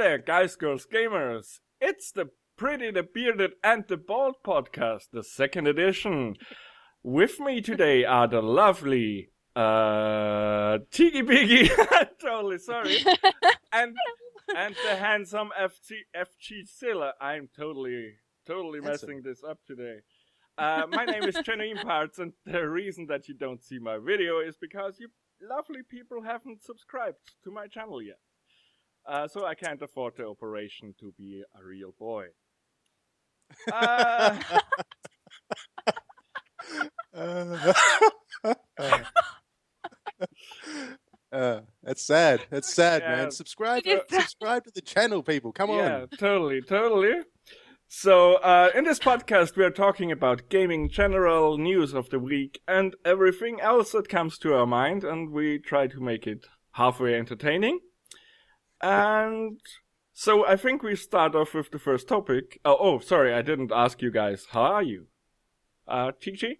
there, guys, girls, gamers. It's the Pretty, the Bearded, and the Bald podcast, the second edition. With me today are the lovely TeeggieBeeggie, totally sorry, and the handsome Ephjizilla. I'm totally messing this up today. My name is Genuineparts, and the reason that you don't see my video is because you lovely people haven't subscribed to my channel yet. So I can't afford the operation to be a real boy. That's sad. That's sad, Yeah. man. Subscribe to the channel, people. Come on. Yeah, totally. So, in this podcast, we are talking about gaming general, news of the week, and everything else that comes to our mind, and we try to make it halfway entertaining. And so I think we start off with the first topic. Oh, sorry, I didn't ask you guys. How are you? TG?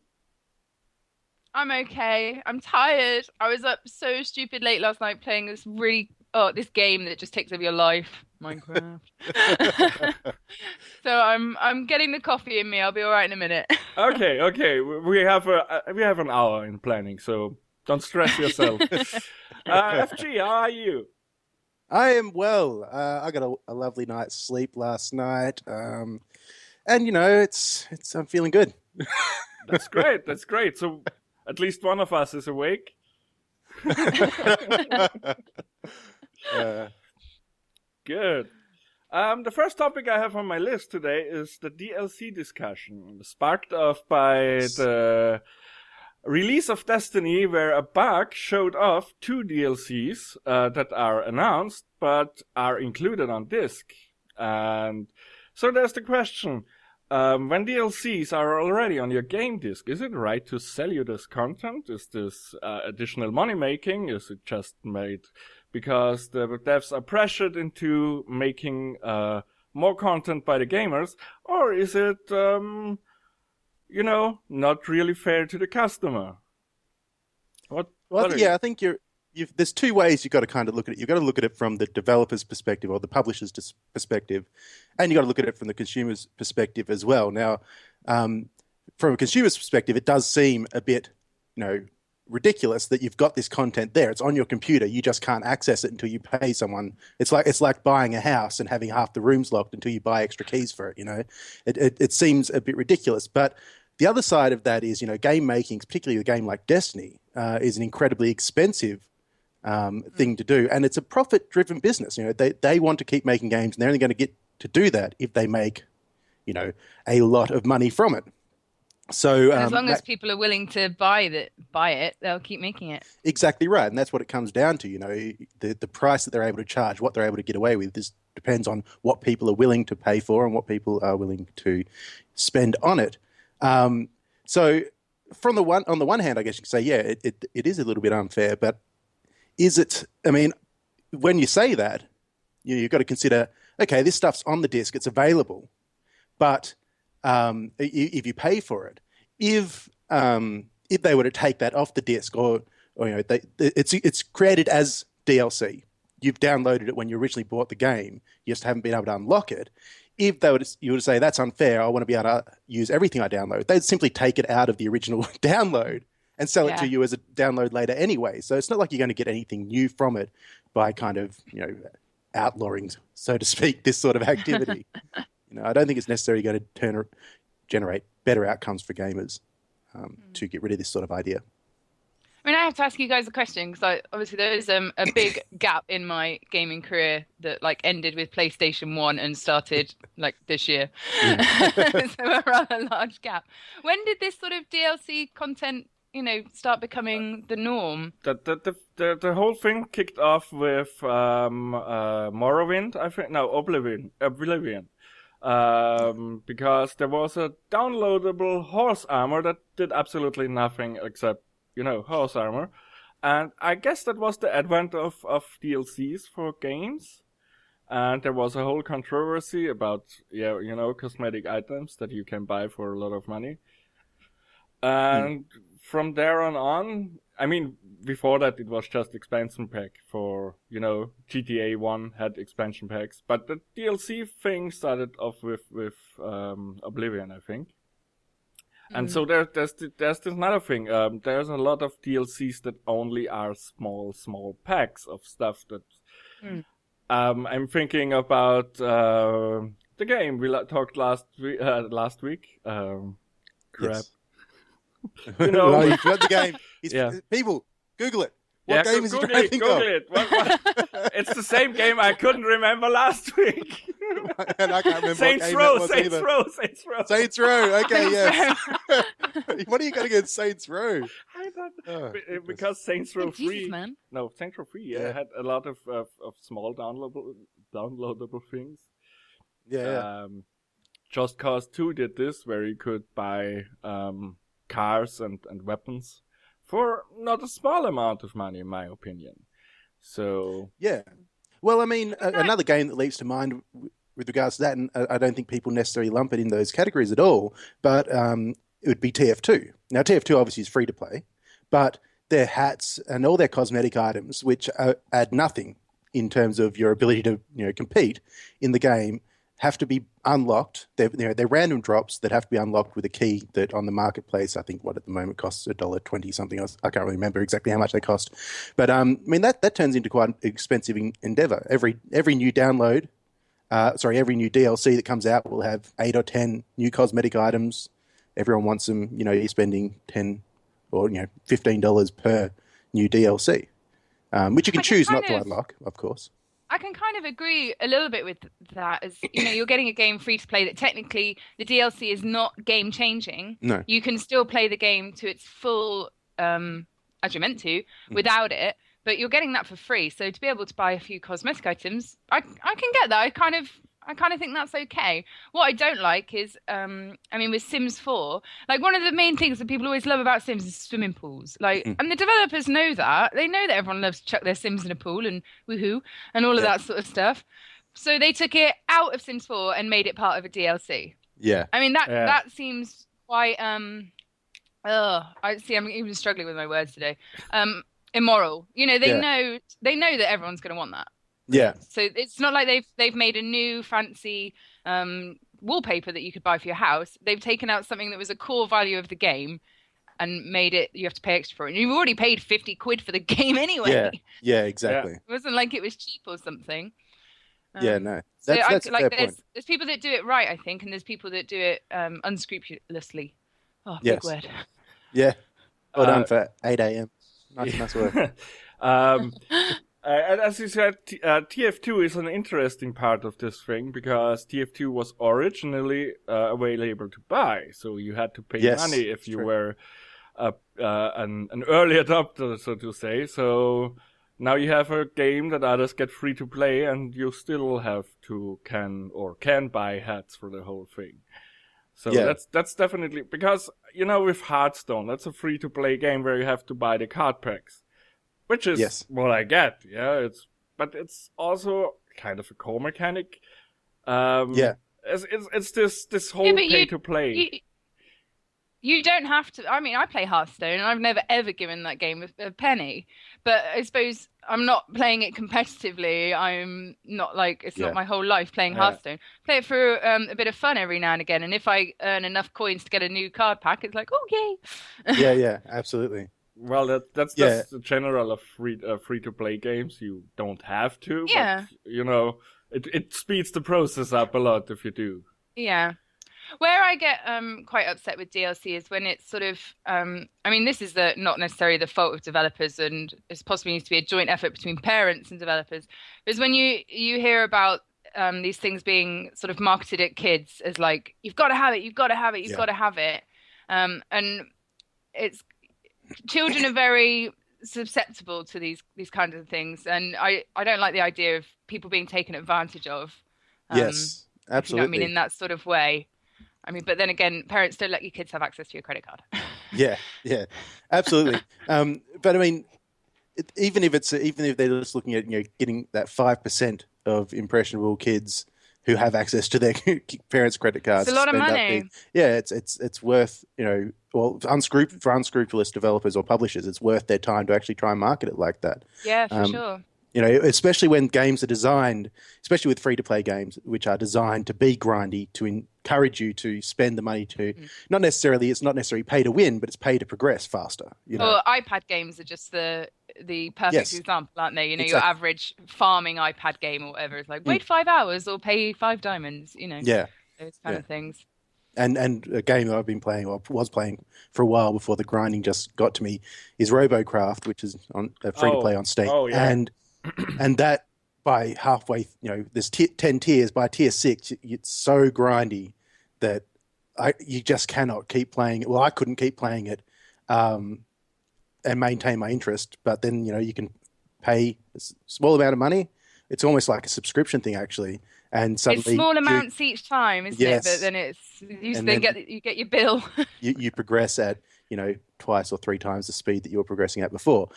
I'm okay. I'm tired. I was up so stupid late last night playing this this game that just takes over your life, Minecraft. So I'm getting the coffee in me. I'll be all right in a minute. Okay. We have an hour in planning, so don't stress yourself. FG, how are you? I am well. I got a lovely night's sleep last night, and I'm feeling good. That's great. So at least one of us is awake. Good. The first topic I have on my list today is the DLC discussion, sparked off by the release of Destiny, where a bug showed off 2 DLCs that are announced but are included on disc. And so there's the question, when DLCs are already on your game disc, is it right to sell you this content? Is this additional money making? Is it just made because the devs are pressured into making more content by the gamers? Or is it not really fair to the customer? I think there's 2 ways you've got to kind of look at it. You've got to look at it from the developer's perspective or the publisher's perspective, and you've got to look at it from the consumer's perspective as well. Now, from a consumer's perspective, it does seem a bit, ridiculous that you've got this content there. It's on your computer. You just can't access it until you pay someone. It's like buying a house and having half the rooms locked until you buy extra keys for it. It seems a bit ridiculous, but the other side of that is, game making, particularly a game like Destiny, is an incredibly expensive thing to do, and it's a profit-driven business. They want to keep making games, and they're only going to get to do that if they make, a lot of money from it. So as long as people are willing to buy it, they'll keep making it. Exactly right, and that's what it comes down to. The price that they're able to charge, what they're able to get away with, this depends on what people are willing to pay for and what people are willing to spend on it. So on the one hand, I guess you could say, yeah, it is a little bit unfair, but is it? I mean, when you say that, you've got to consider, okay, this stuff's on the disc, it's available, but if you pay for it, if they were to take that off the disc, or it's created as DLC, you've downloaded it when you originally bought the game, you just haven't been able to unlock it. If you were to say that's unfair, I want to be able to use everything I download, they'd simply take it out of the original download and sell it to you as a download later anyway. So it's not like you're going to get anything new from it by kind of, outlawing, so to speak, this sort of activity. I don't think it's necessarily going to generate better outcomes for gamers to get rid of this sort of idea. I mean, I have to ask you guys a question, because obviously there is a big gap in my gaming career that ended with PlayStation 1 and started this year. So a rather large gap. When did this sort of DLC content, start becoming the norm? The whole thing kicked off with Morrowind, I think. No, Oblivion. Because there was a downloadable horse armor that did absolutely nothing except horse armor. And I guess that was the advent of DLCs for games. And there was a whole controversy about, cosmetic items that you can buy for a lot of money. And from there on, I mean, before that it was just expansion pack for, GTA 1 had expansion packs, but the DLC thing started off with Oblivion, I think. And so there's this another thing. There's a lot of DLCs that only are small packs of stuff that. I'm thinking about the game we talked last week. Crap. Yes. Well, you've got the game. People, Google it. What game is he trying to think of? Google it. What? It's the same game I couldn't remember last week. And I can't remember Saints Row. Saints Row. Okay, yes. What are you going against Saints Row? I thought because Saints Row 3. Jesus, man. No, Saints Row 3 had a lot of small downloadable things. Yeah. Just Cause 2 did this, where you could buy cars and weapons for not a small amount of money, in my opinion. So yeah. Well, I mean, another game that leaps to mind with regards to that, and I don't think people necessarily lump it in those categories at all, but it would be TF2. Now, TF2 obviously is free to play, but their hats and all their cosmetic items, which add nothing in terms of your ability to compete in the game, have to be unlocked. They're random drops that have to be unlocked with a key that on the marketplace, I think what at the moment costs $1.20 something else. I can't really remember exactly how much they cost. But I mean, that turns into quite an expensive endeavor. Every new download, every new DLC that comes out will have 8 or 10 new cosmetic items. Everyone wants them. You're spending $10 or $15 per new DLC, which you can choose not to unlock, of course. I can kind of agree a little bit with that, as you're getting a game free to play that technically the DLC is not game changing. No. You can still play the game to its full, as you're meant to, without it, but you're getting that for free. So to be able to buy a few cosmetic items, I can get that. I kind of think that's okay. What I don't like is, with Sims 4, like one of the main things that people always love about Sims is swimming pools. Like, and the developers know that. They know that everyone loves to chuck their Sims in a pool and woohoo and all of that sort of stuff. So they took it out of Sims 4 and made it part of a DLC. Yeah. I mean, that seems quite, I'm even struggling with my words today. Immoral. They know that everyone's going to want that. Yeah. So it's not like they've made a new fancy wallpaper that you could buy for your house. They've taken out something that was a core value of the game and made it you have to pay extra for it. And you've already paid £50 for the game anyway. Yeah, exactly. It wasn't like it was cheap or something. No. That's a fair point. There's people that do it right, I think, and there's people that do it unscrupulously. Oh, big word. Yeah. Well done for 8 a.m. Nice work. And as you said, TF2 is an interesting part of this thing because TF2 was originally available to buy, so you had to pay money if you were an early adopter, so to say. So now you have a game that others get free to play, and you still have to can buy hats for the whole thing. So that's definitely because with Hearthstone, that's a free to play game where you have to buy the card packs. Which is what I get, but it's also kind of a core mechanic. It's this whole pay to play. You don't have to. I mean, I play Hearthstone, and I've never ever given that game a penny. But I suppose I'm not playing it competitively. I'm not it's not my whole life playing Hearthstone. Play it for a bit of fun every now and again, and if I earn enough coins to get a new card pack, it's like, oh yay! Yeah, absolutely. Well, that's just the general of free to play games. You don't have to. Yeah. But, it speeds the process up a lot if you do. Yeah. Where I get quite upset with DLC is when it's sort of, this is not necessarily the fault of developers, and it possibly needs to be a joint effort between parents and developers. Is when you hear about these things being sort of marketed at kids as like, you've got to have it, you've got to have it, you've got to have it, and it's. Children are very susceptible to these kinds of things, and I don't like the idea of people being taken advantage of. Yes, absolutely. In that sort of way. But then again, parents don't let your kids have access to your credit card. Yeah, absolutely. But even if they're just looking at getting that 5% of impressionable kids who have access to their parents' credit cards. It's a lot of spend up money. it's worth, well, for unscrupulous developers or publishers, it's worth their time to actually try and market it like that. Yeah, for sure. Especially when games are designed, especially with free-to-play games, which are designed to be grindy, to encourage you to spend the money to, it's not necessarily pay to win, but it's pay to progress faster. Well, iPad games are just the perfect example, aren't they? Exactly. Your average farming iPad game or whatever is like, wait 5 hours or pay 5 diamonds, Yeah. those kind of things. And a game that I've been playing, or was playing for a while before the grinding just got to me, is RoboCraft, which is on free to play on Steam. Oh, yeah. And that by halfway, there's 10 tiers. By tier 6, it's so grindy that you just cannot keep playing it. Well, I couldn't keep playing it and maintain my interest. But then, you can pay a small amount of money. It's almost like a subscription thing, actually. And suddenly, it's small amounts each time, isn't it? But then you get your bill. you progress at twice or 3 times the speed that you were progressing at before.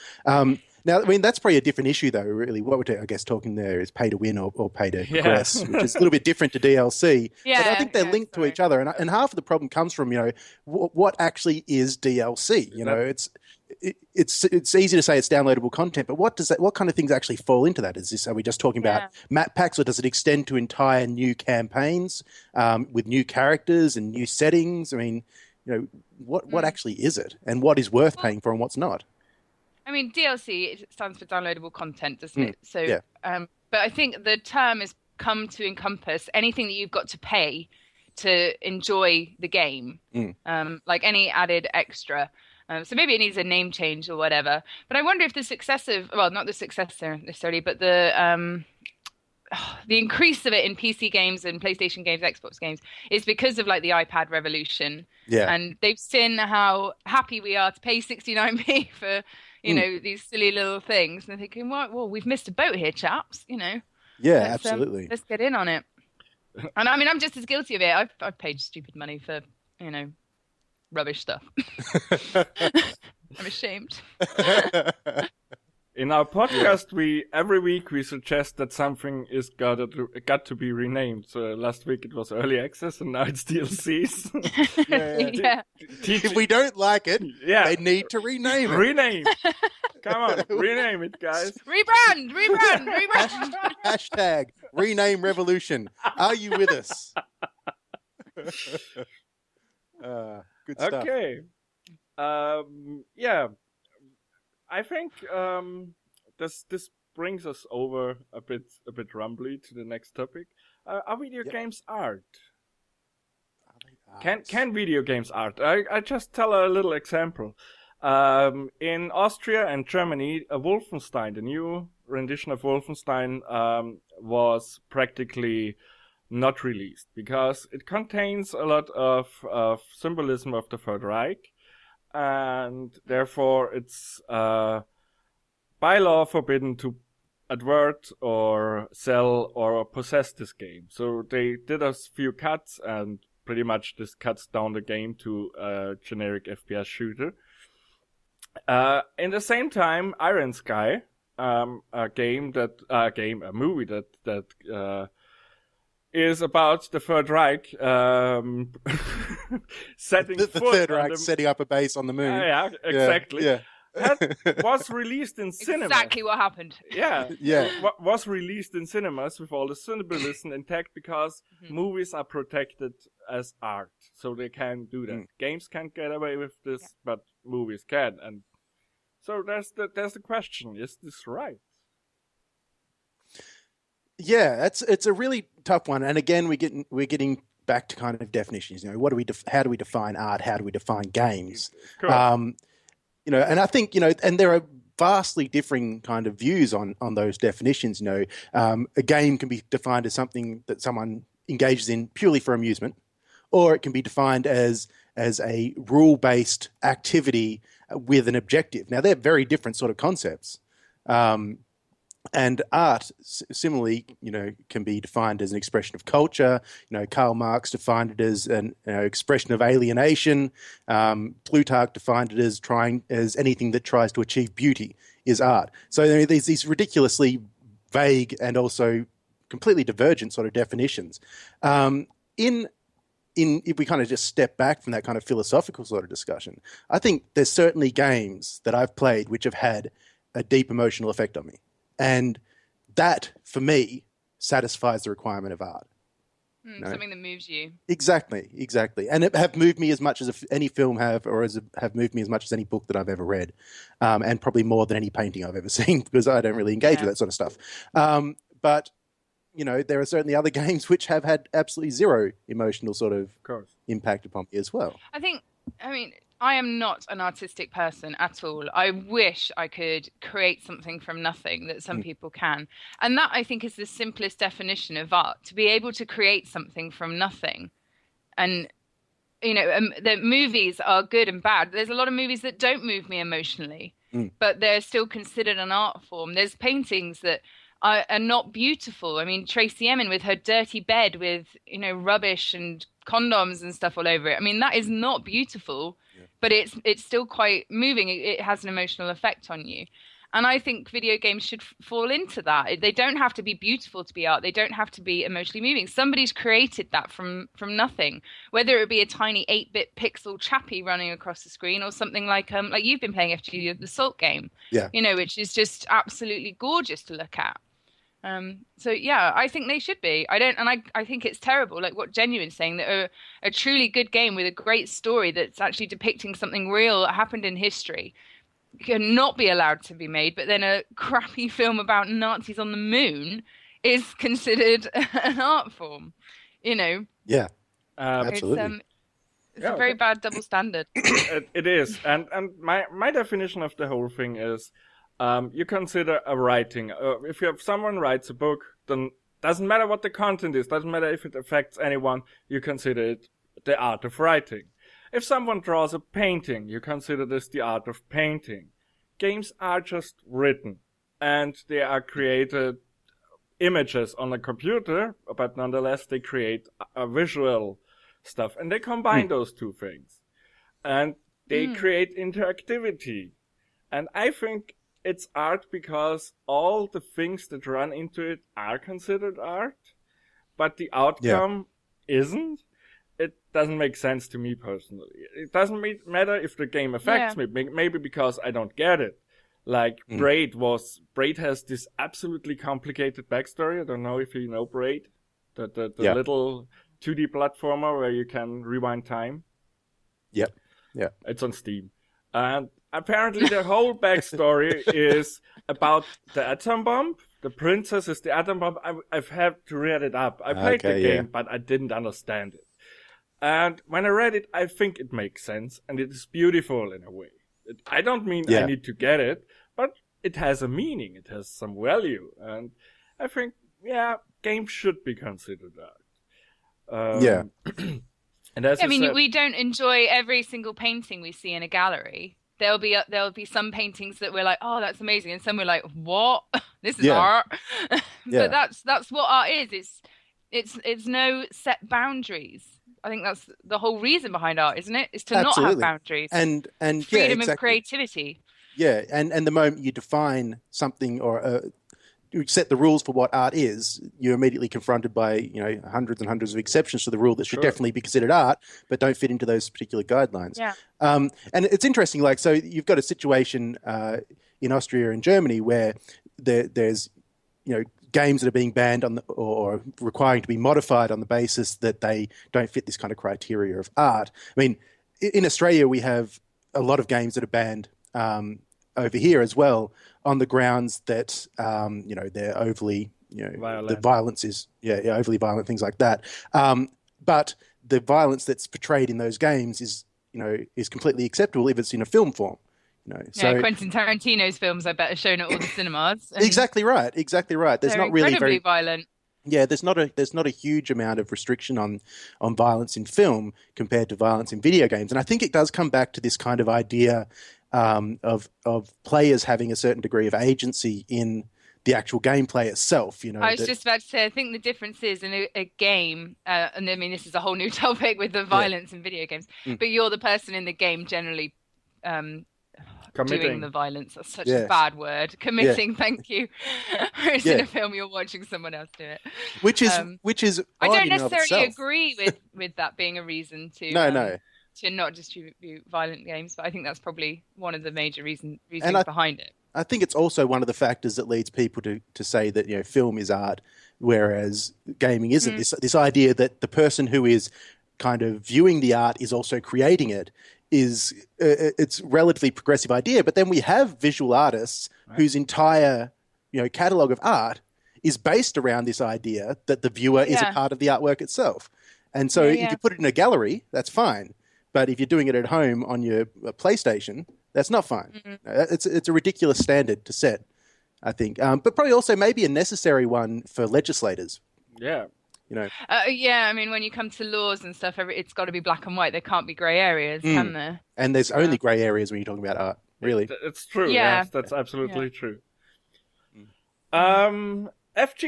Now, I mean, that's probably a different issue, though. Really, what we're talking there is pay to win or pay to progress, which is a little bit different to DLC. Yeah, but I think they're linked to each other, and half of the problem comes from what actually is DLC. It's easy to say it's downloadable content, but what kind of things actually fall into that? Are we just talking about map packs, or does it extend to entire new campaigns with new characters and new settings? I mean, what actually is it, and what is worth paying for, and what's not? I mean, DLC, it stands for downloadable content, doesn't it? So, but I think the term has come to encompass anything that you've got to pay to enjoy the game, like any added extra. So maybe it needs a name change or whatever. But I wonder if not the successor necessarily, but the increase of it in PC games and PlayStation games, Xbox games, is because of like the iPad revolution. Yeah. And they've seen how happy we are to pay 69p for, these silly little things. And they're thinking, well, we've missed a boat here, chaps, Yeah, absolutely. Let's get in on it. And I mean, I'm just as guilty of it. I've paid stupid money for, rubbish stuff. I'm ashamed. In our podcast, every week we suggest that something is got to be renamed. So last week it was early access, and now it's DLCs. If we don't like it, they need to rename it. Rename. Come on, rename it, guys. Rebrand. Hashtag rename revolution. Are you with us? Good stuff. Okay. I think this brings us over a bit rumbly to the next topic. Are video games art? Can video games art? I just tell a little example. In Austria and Germany, Wolfenstein, the new rendition of Wolfenstein, was practically not released because it contains a lot of symbolism of the Third Reich. And therefore, it's by law forbidden to advert or sell or possess this game. So they did a few cuts, and pretty much this cuts down the game to a generic FPS shooter. In the same time, Iron Sky, a movie that is about the Third Reich setting the foot Third Reich setting up a base on the moon. Yeah, exactly. Yeah. That was released in cinemas. Exactly what happened. Yeah. Yeah. Was released in cinemas with all the symbolism intact because movies are protected as art, so they can do that. Games can't get away with this, but movies can, and so there's the question: is this right? Yeah, it's a really tough one, and again, we're getting back to kind of definitions. How do we define art? How do we define games? And I think and there are vastly differing kind of views on those definitions. A game can be defined as something that someone engages in purely for amusement, or it can be defined as a rule-based activity with an objective. Now, they're very different sort of concepts. And art, similarly, can be defined as an expression of culture. Karl Marx defined it as an expression of alienation. Plutarch defined it as anything that tries to achieve beauty is art. So there's these ridiculously vague and also completely divergent sort of definitions. If we kind of just step back from that kind of philosophical sort of discussion, I think there's certainly games that I've played which have had a deep emotional effect on me. And that, for me, satisfies the requirement of art. Something that moves you. Exactly. And it have moved me as much as any film have moved me as much as any book that I've ever read. And probably more than any painting I've ever seen, because I don't really engage with that sort of stuff. But there are certainly other games which have had absolutely zero emotional sort of impact upon me as well. I am not an artistic person at all. I wish I could create something from nothing that some people can. And that, I think, is the simplest definition of art, to be able to create something from nothing. And, the movies are good and bad. There's a lot of movies that don't move me emotionally, but they're still considered an art form. There's paintings that are not beautiful. I mean, Tracy Emin with her dirty bed with, rubbish and condoms and stuff all over it. I mean, that is not beautiful, but it's still quite moving. It has an emotional effect on you. And I think video games should fall into that. They don't have to be beautiful to be art. They don't have to be emotionally moving. Somebody's created that from nothing, whether it be a tiny 8-bit pixel chappy running across the screen or something like you've been playing FG, the Salt game, which is just absolutely gorgeous to look at. I think they should be. I think it's terrible, like what Genuine's saying, that a truly good game with a great story that's actually depicting something real that happened in history cannot be allowed to be made, but then a crappy film about Nazis on the moon is considered an art form, Yeah, absolutely. It's a very bad double standard. It is. And my definition of the whole thing is, you consider a writing. If someone writes a book, then doesn't matter what the content is, doesn't matter if it affects anyone, you consider it the art of writing. If someone draws a painting, you consider this the art of painting. Games are just written, and they are created images on a computer, but nonetheless they create a visual stuff, and they combine those two things. And they create interactivity. And I think it's art because all the things that run into it are considered art, but the outcome isn't. It doesn't make sense to me personally. It doesn't matter if the game affects me, maybe because I don't get it. Like Braid has this absolutely complicated backstory. I don't know if you know Braid, the little 2D platformer where you can rewind time. Yep. Yeah. It's on Steam. And apparently the whole backstory is about the atom bomb. The princess is the atom bomb. I've had to read it up. I played the game, but I didn't understand it. And when I read it, I think it makes sense, and it is beautiful in a way. I don't mean I need to get it, but it has a meaning. It has some value. And I think, games should be considered art. And as we don't enjoy every single painting we see in a gallery. There'll be some paintings that we're like, oh, that's amazing, and some we're like, what? This is art. But that's what art is. It's no set boundaries. I think that's the whole reason behind art, isn't it? Is to not have boundaries and freedom of creativity. Yeah, and the moment you define something or you set the rules for what art is, you're immediately confronted by hundreds and hundreds of exceptions to the rule that should definitely be considered art, but don't fit into those particular guidelines. Yeah. And it's interesting, so you've got a situation in Austria and Germany where there's games that are being banned or requiring to be modified on the basis that they don't fit this kind of criteria of art. I mean, in Australia, we have a lot of games that are banned over here as well on the grounds that, they're overly, violent. The violence is, overly violent, things like that. But the violence that's portrayed in those games is completely acceptable if it's in a film form. Quentin Tarantino's films, I bet, are shown at all the cinemas. Exactly right. There's not really very violent. Yeah, there's not a huge amount of restriction on violence in film compared to violence in video games, and I think it does come back to this kind of idea of players having a certain degree of agency in the actual gameplay itself. I was just about to say, I think the difference is in a game, and I mean this is a whole new topic with the violence in video games, but you're the person in the game generally doing the violence. That's such Yes. a bad word. Committing, thank you. Whereas in a film, you're watching someone else do it. Which is I don't odd in and of necessarily itself. agree with that being a reason to No. to not distribute violent games, but I think that's probably one of the major reasons behind it. I think it's also one of the factors that leads people to say that, you know, film is art, whereas gaming isn't. This idea that the person who is kind of viewing the art is also creating it is it's a relatively progressive idea. But then we have visual artists whose entire, you know, catalogue of art is based around this idea that the viewer is a part of the artwork itself. And so if you put it in a gallery, that's fine. But if you're doing it at home on your PlayStation, that's not fine. It's a ridiculous standard to set, I think. But probably also maybe a necessary one for legislators. Yeah. You know. I mean, when you come to laws and stuff, it's got to be black and white. There can't be grey areas, can there? And there's only grey areas when you're talking about art, really. It's true. Yeah. Yes, that's absolutely true. FG,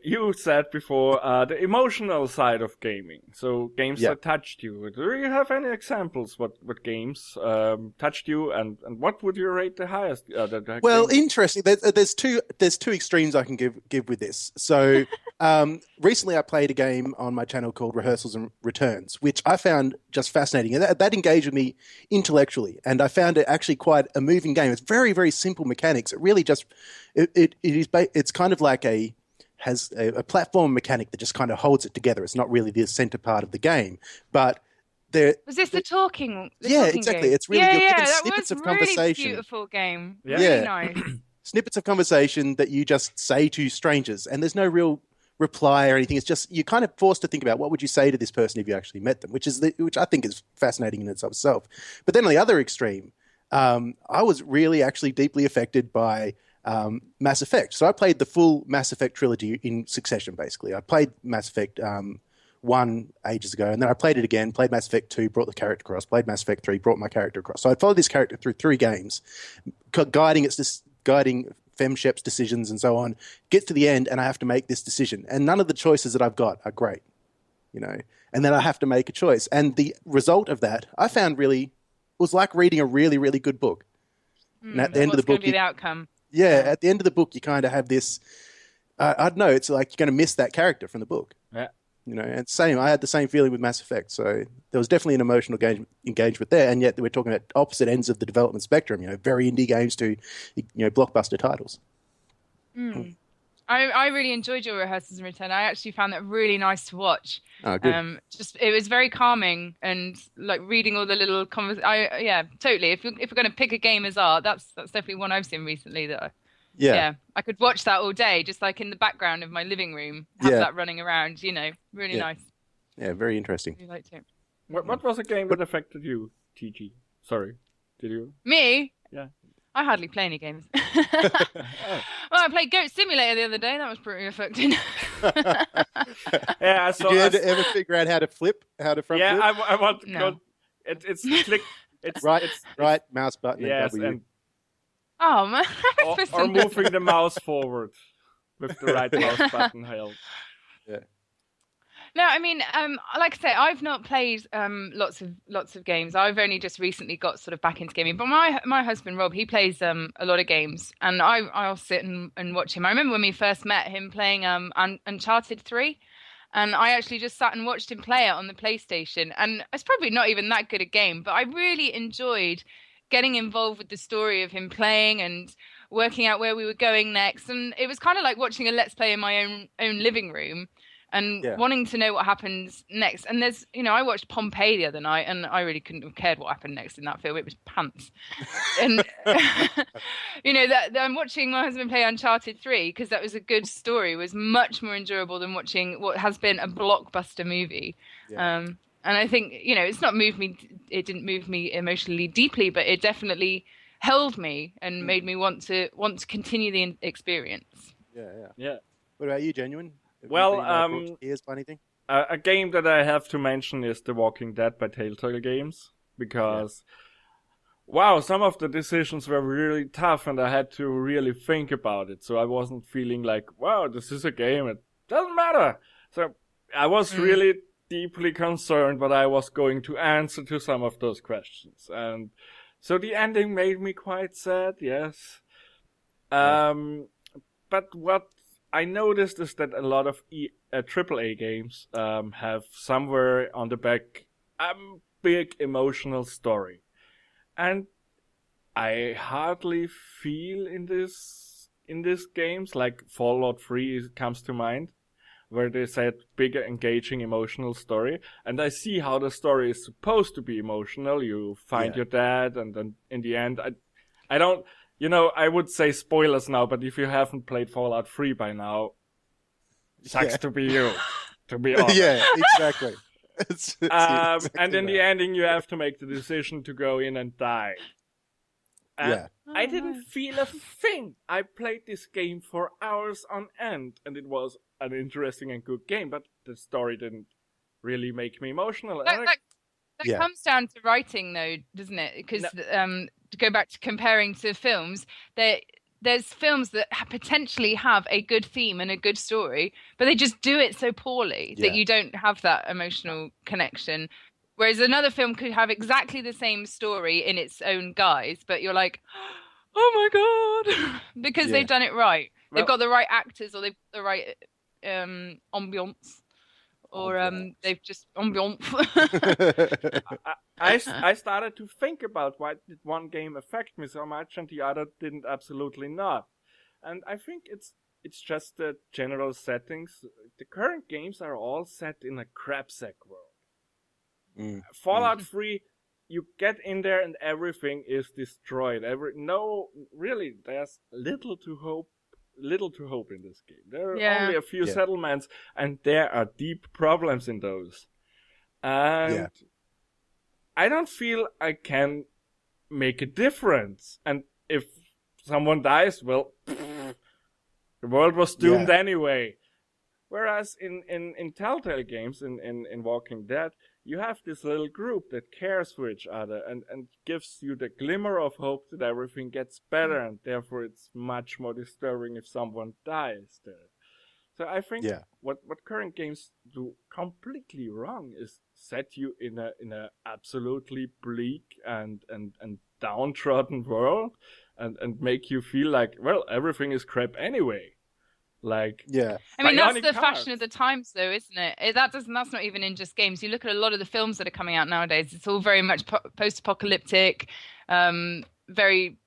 you said before the emotional side of gaming. So games that touched you. Do you have any examples? What games touched you, and what would you rate the highest? Well, interesting. There's two extremes I can give with this. So recently I played a game on my channel called Rehearsals and Returns, which I found just fascinating. And that engaged with me intellectually, and I found it actually quite a moving game. It's very, very simple mechanics. It really just it's kind of like has a platform mechanic that just kind of holds it together. It's not really the center part of the game, but was this the talking? Exactly. Game? It's really you're given that snippets was of conversation. Really beautiful game. Yeah. Really nice. Snippets of conversation that you just say to strangers, and there's no real reply or anything. It's just you're kind of forced to think about what would you say to this person if you actually met them, which I think is fascinating in itself. But then on the other extreme, I was really actually deeply affected by Mass Effect. So I played the full Mass Effect trilogy in succession, basically. I played Mass Effect 1 ages ago, and then I played it again, played Mass Effect 2, brought the character across, played Mass Effect 3, brought my character across. So I followed this character through 3 games, guiding FemShep's decisions and so on, get to the end, and I have to make this decision. And none of the choices that I've got are great, you know. And then I have to make a choice. And the result of that, I found really was like reading a really, really good book. And at the end of the book, the outcome? Yeah, at the end of the book, you kind of have this. I don't know. It's like you're going to miss that character from the book. Yeah. You know, and I had the same feeling with Mass Effect. So there was definitely an emotional engagement there, and yet we're talking about opposite ends of the development spectrum. You know, very indie games to, you know, blockbuster titles. I really enjoyed your Rehearsals and Return. I actually found that really nice to watch. Oh, good. It was very calming, and like reading all the little totally. If you're going to pick a game as art, that's definitely one I've seen recently that I could watch that all day, just like in the background of my living room, have that running around. You know, really nice. Yeah, very interesting. Really liked it. What was a game that affected you, TG? Sorry, did you? Me? Yeah. I hardly play any games. Well, I played Goat Simulator the other day. That was pretty affecting. Yeah, Did you ever figure out how to front flip? Yeah, I want to go. It's click. It's right mouse button. Yes, and W. and Oh man! or moving the mouse forward with the right mouse button held. Yeah. No, I mean, like I say, I've not played lots of games. I've only just recently got sort of back into gaming. But my husband Rob, he plays a lot of games, and I'll sit and watch him. I remember when we first met him playing Uncharted 3, and I actually just sat and watched him play it on the PlayStation. And it's probably not even that good a game, but I really enjoyed getting involved with the story of him playing and working out where we were going next. And it was kind of like watching a Let's Play in my own living room. And wanting to know what happens next. And there's, you know, I watched Pompeii the other night, and I really couldn't have cared what happened next in that film. It was pants. And, you know, that I'm watching my husband play Uncharted 3, because that was a good story, was much more enjoyable than watching what has been a blockbuster movie. Yeah. And I think, you know, it didn't move me emotionally deeply, but it definitely held me and made me want to continue the experience. Yeah. What about you, Genuine? Well, anything? A game that I have to mention is The Walking Dead by Telltale Games, because some of the decisions were really tough, and I had to really think about it. So I wasn't feeling like, wow, this is a game, it doesn't matter. So I was really deeply concerned what I was going to answer to some of those questions. And so the ending made me quite sad, yes. But what I noticed is that a lot of AAA games have somewhere on the back a big emotional story. And I hardly feel in these games, like Fallout 3 comes to mind, where they said bigger, engaging, emotional story. And I see how the story is supposed to be emotional. You find your dad, and then in the end, I don't, I would say spoilers now, but if you haven't played Fallout 3 by now, sucks to be you, to be honest. Yeah, exactly. Exactly and in the ending, you have to make the decision to go in and die. And I didn't feel a thing. I played this game for hours on end, and it was an interesting and good game, but the story didn't really make me emotional. That comes down to writing, though, doesn't it? Because to go back to comparing to films, there's films that potentially have a good theme and a good story, but they just do it so poorly that you don't have that emotional connection. Whereas another film could have exactly the same story in its own guise, but you're like, oh my God, because they've done it right. They've got the right actors, or they've got the right ambiance, or they've just ambiance. I started to think about why did one game affect me so much and the other didn't absolutely not. And I think it's just the general settings. The current games are all set in a crapsack world. Fallout 3, you get in there and everything is destroyed. Really, there's little to hope in this game. There are only a few settlements, and there are deep problems in those. And I don't feel I can make a difference. And if someone dies, well, the world was doomed anyway. Whereas in Telltale games, in Walking Dead, you have this little group that cares for each other and gives you the glimmer of hope that everything gets better, and therefore it's much more disturbing if someone dies there. So I think what current games do completely wrong is set you in a absolutely bleak and downtrodden world and make you feel like, well, everything is crap anyway. Like, I mean, that's the fashion of the times, though, isn't it? That's not even in just games. You look at a lot of the films that are coming out nowadays. It's all very much post-apocalyptic, very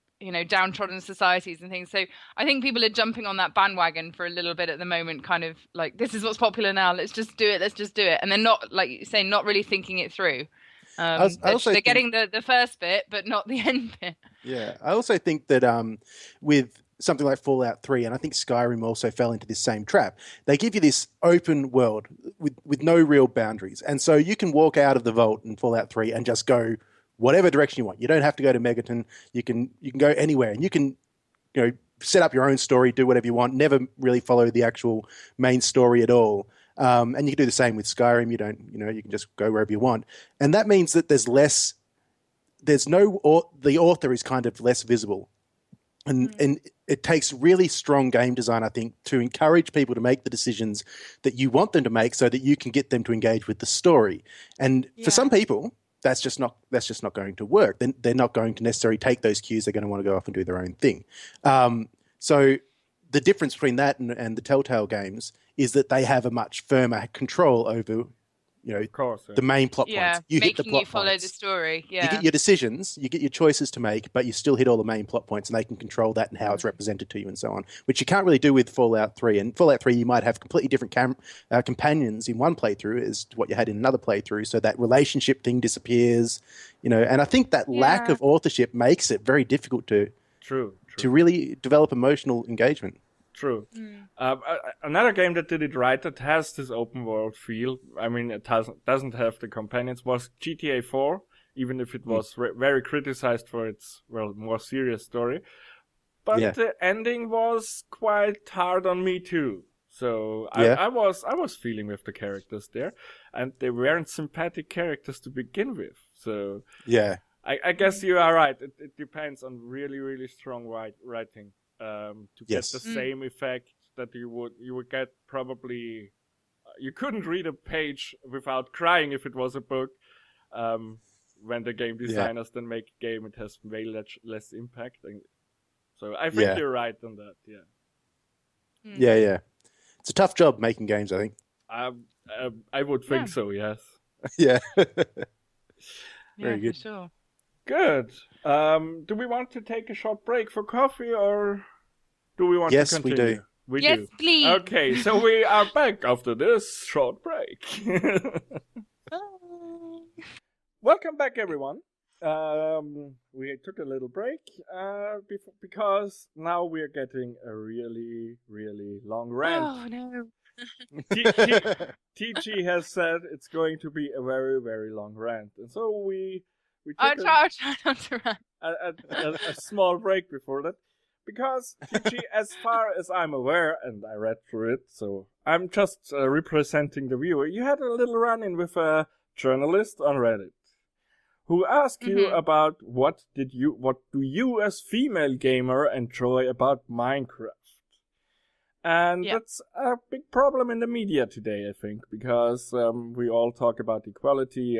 downtrodden societies and things. So I think people are jumping on that bandwagon for a little bit at the moment, kind of like, this is what's popular now. Let's just do it, and they're not, like you say, not really thinking it through. They're getting the first bit, but not the end bit. Yeah, I also think that with something like Fallout 3, and I think Skyrim also fell into this same trap. They give you this open world with no real boundaries. And so you can walk out of the vault in Fallout 3 and just go whatever direction you want. You don't have to go to Megaton. You can go anywhere, and you can set up your own story, do whatever you want, never really follow the actual main story at all. And you can do the same with Skyrim. You can just go wherever you want. And that means that the author is kind of less visible. And it takes really strong game design, I think, to encourage people to make the decisions that you want them to make so that you can get them to engage with the story. And for some people, that's just not going to work. They're not going to necessarily take those cues. They're going to want to go off and do their own thing. So the difference between that and the Telltale games is that they have a much firmer control over of course, the main plot points. You hit the plot you follow points. The story. Yeah. You get your decisions, you get your choices to make, but you still hit all the main plot points, and they can control that and how it's represented to you and so on, which you can't really do with Fallout 3. And Fallout 3, you might have completely different companions in one playthrough as to what you had in another playthrough, so that relationship thing disappears. And I think that lack of authorship makes it very difficult to really develop emotional engagement. True. Another game that did it right, that has this open world feel, I mean, it doesn't have the companions, was GTA 4, even if it was very criticized for its, more serious story. But the ending was quite hard on me too. So I was feeling with the characters there, and they weren't sympathetic characters to begin with. So I guess you are right. It depends on really, really strong writing. To get the same effect that you would get probably you couldn't read a page without crying if it was a book. When the game designers then make a game, it has way less impact. And so I think you're right on that. Yeah. Yeah. It's a tough job making games, I think. I would think so. Yes. Yeah. Very good. For sure. Good. Do we want to take a short break for coffee, or do we want to continue? Yes, we do. Yes, please. Okay, so we are back after this short break. Welcome back, everyone. We took a little break because now we're getting a really, really long rant. Oh, no. TG has said it's going to be a very, very long rant. And so we took I'll try not to rant. a small break before that. Because, TG, as far as I'm aware, and I read through it, so I'm just representing the viewer, you had a little run-in with a journalist on Reddit who asked you about what do you as female gamer enjoy about Minecraft? And that's a big problem in the media today, I think, because we all talk about equality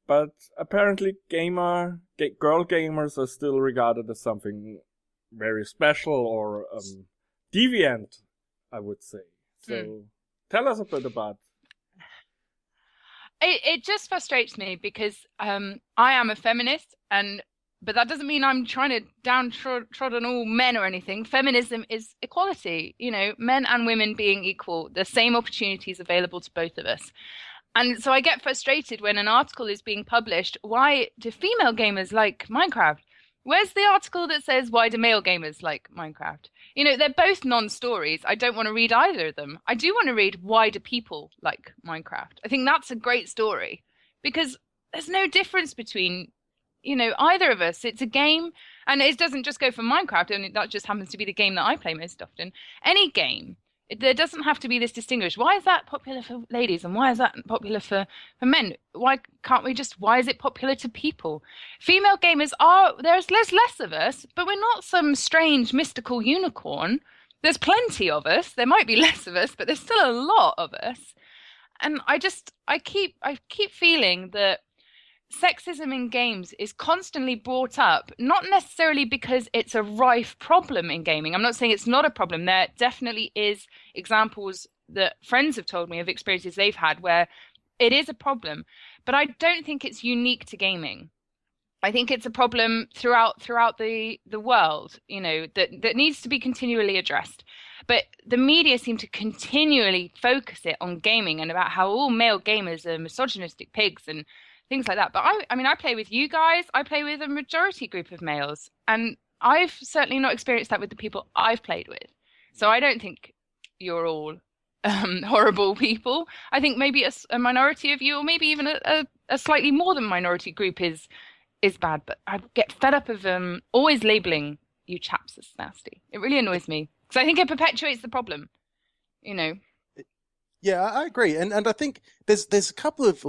but apparently girl gamers are still regarded as something very special or deviant, I would say. So tell us a bit about it. Just frustrates me because I am a feminist, but that doesn't mean I'm trying to downtrod on all men or anything. Feminism is equality, men and women being equal, the same opportunities available to both of us. And so I get frustrated when an article is being published. Why do female gamers like Minecraft? Where's the article that says, why do male gamers like Minecraft? They're both non-stories. I don't want to read either of them. I do want to read, why do people like Minecraft? I think that's a great story because there's no difference between, either of us. It's a game, and it doesn't just go for Minecraft, and that just happens to be the game that I play most often. Any game. There doesn't have to be this distinguished. Why is that popular for ladies and why is that popular for men? Why is it popular to people? Female gamers there's less of us, but we're not some strange mystical unicorn. There's plenty of us. There might be less of us, but there's still a lot of us. And I keep feeling that sexism in games is constantly brought up, not necessarily because it's a rife problem in gaming. I'm not saying it's not a problem. There definitely is examples that friends have told me of experiences they've had where it is a problem, but I don't think it's unique to gaming. I think it's a problem throughout the world, that needs to be continually addressed. But the media seem to continually focus it on gaming and about how all male gamers are misogynistic pigs and things like that. But I play with you guys. I play with a majority group of males. And I've certainly not experienced that with the people I've played with. So I don't think you're all horrible people. I think maybe a minority of you, or maybe even a slightly more than minority group is bad. But I get fed up of always labeling you chaps as nasty. It really annoys me. Because I think it perpetuates the problem, Yeah, I agree. And I think there's a couple of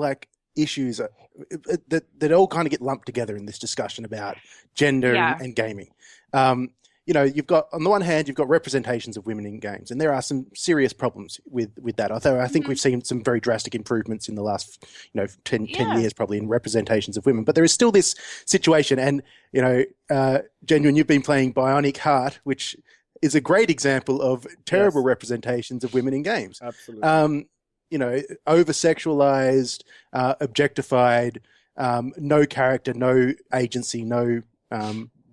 issues that all kind of get lumped together in this discussion about gender and gaming. You've got, on the one hand, you've got representations of women in games, and there are some serious problems with that. Although I think we've seen some very drastic improvements in the last, 10 years probably in representations of women. But there is still this situation, and, Genuine, you've been playing Bionic Heart, which is a great example of terrible representations of women in games. Absolutely. Over-sexualized, objectified, no character, no agency, no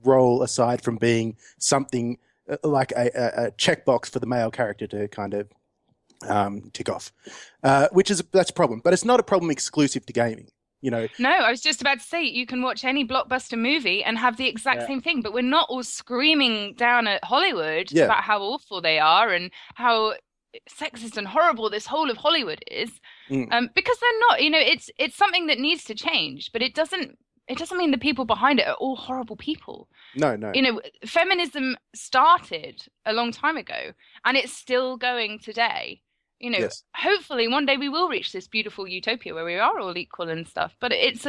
role aside from being something like a checkbox for the male character to kind of tick off, that's a problem. But it's not a problem exclusive to gaming. No, I was just about to say, you can watch any blockbuster movie and have the exact same thing, but we're not all screaming down at Hollywood about how awful they are and how sexist and horrible this whole of Hollywood is, because they're not. It's something that needs to change, but it doesn't mean the people behind it are all horrible people. No. Feminism started a long time ago, and it's still going today. Hopefully one day we will reach this beautiful utopia where we are all equal and stuff, but it's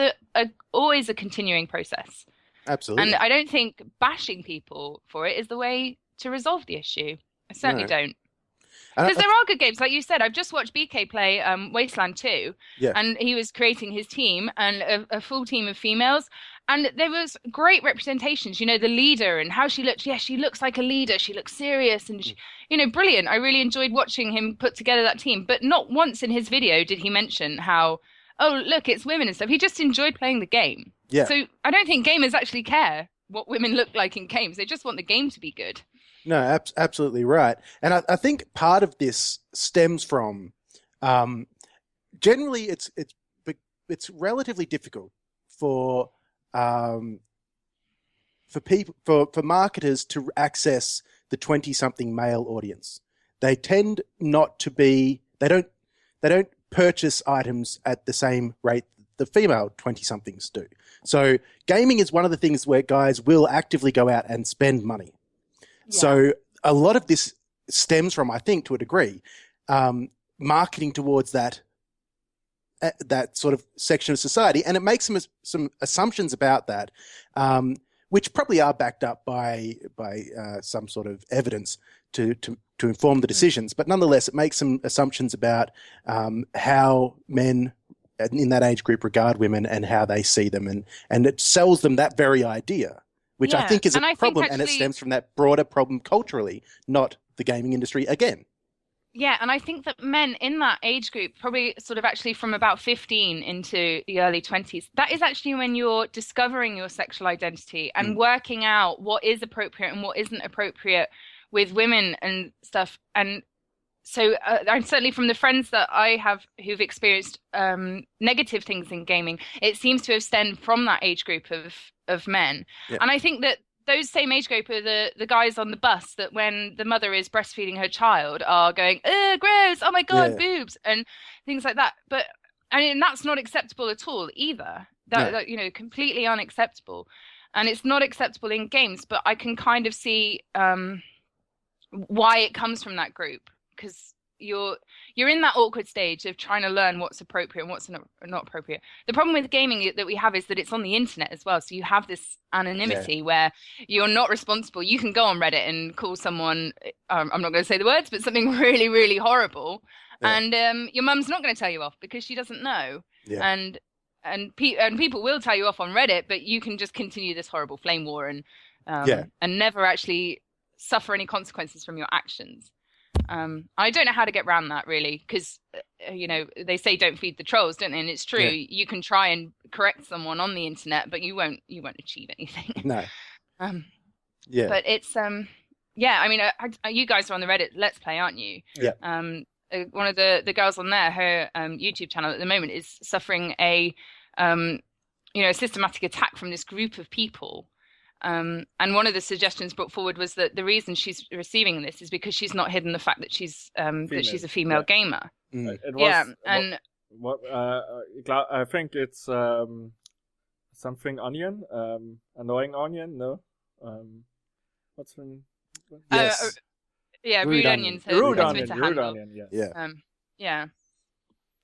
always a continuing process. Absolutely. And I don't think bashing people for it is the way to resolve the issue. I certainly don't. Because there are good games, like you said. I've just watched BK play Wasteland 2, and he was creating his team and a full team of females. And there was great representations, the leader and how she looked. Yeah, she looks like a leader. She looks serious and, brilliant. I really enjoyed watching him put together that team. But not once in his video did he mention how, oh, look, it's women and stuff. He just enjoyed playing the game. Yeah. So I don't think gamers actually care what women look like in games. They just want the game to be good. No, absolutely right. And I think part of this stems from generally it's relatively difficult for people for marketers to access the 20-something male audience. They tend not to be they don't purchase items at the same rate the female 20-somethings do. So gaming is one of the things where guys will actively go out and spend money. Yeah. So a lot of this stems from, I think, to a degree, marketing towards that sort of section of society, and it makes some assumptions about that, which probably are backed up by some sort of evidence to inform the decisions. But nonetheless, it makes some assumptions about how men in that age group regard women and how they see them, and it sells them that very idea, which I think is a problem, and it stems from that broader problem culturally, not the gaming industry again. Yeah, and I think that men in that age group, probably sort of actually from about 15 into the early 20s, that is actually when you're discovering your sexual identity and working out what is appropriate and what isn't appropriate with women and stuff. And so and certainly from the friends that I have who've experienced negative things in gaming, it seems to have stemmed from that age group of men. Yeah. And I think that those same age group are the guys on the bus that when the mother is breastfeeding her child are going, gross, oh my God, boobs, and things like that. But I mean, that's not acceptable at all either. That completely unacceptable. And it's not acceptable in games, but I can kind of see why it comes from that group. Because you're in that awkward stage of trying to learn what's appropriate and what's not appropriate. The problem with gaming that we have is that it's on the internet as well. So you have this anonymity where you're not responsible. You can go on Reddit and call someone, I'm not going to say the words, but something really, really horrible. Yeah. And your mum's not going to tell you off because she doesn't know. Yeah. And people will tell you off on Reddit, but you can just continue this horrible flame war and never actually suffer any consequences from your actions. I don't know how to get around that really, because they say don't feed the trolls, don't they? And it's true. Yeah. You can try and correct someone on the internet, but you won't achieve anything. No. But it's I mean, you guys are on the Reddit Let's Play, aren't you? Yeah. One of the girls on there, her YouTube channel at the moment is suffering a systematic attack from this group of people. And one of the suggestions brought forward was that the reason she's receiving this is because she's not hidden the fact that she's a female gamer. It was, I think it's something onion, annoying onion. No, what's her name? Yes. Rude Onions. Rude Onion. Yes.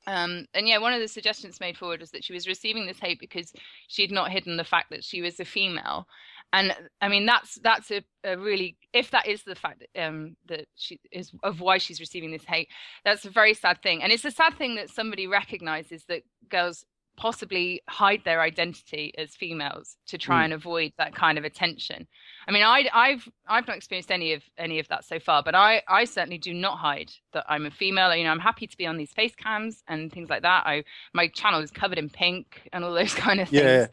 And one of the suggestions made forward was that she was receiving this hate because she had not hidden the fact that she was a female. And I mean, that's a really, if that is the fact that she is of why she's receiving this hate, that's a very sad thing. And it's a sad thing that somebody recognizes that girls possibly hide their identity as females to try and avoid that kind of attention. I mean, I've not experienced any of that so far, but I certainly do not hide that I'm a female. I'm happy to be on these face cams and things like that. My channel is covered in pink and all those kind of things. Yeah.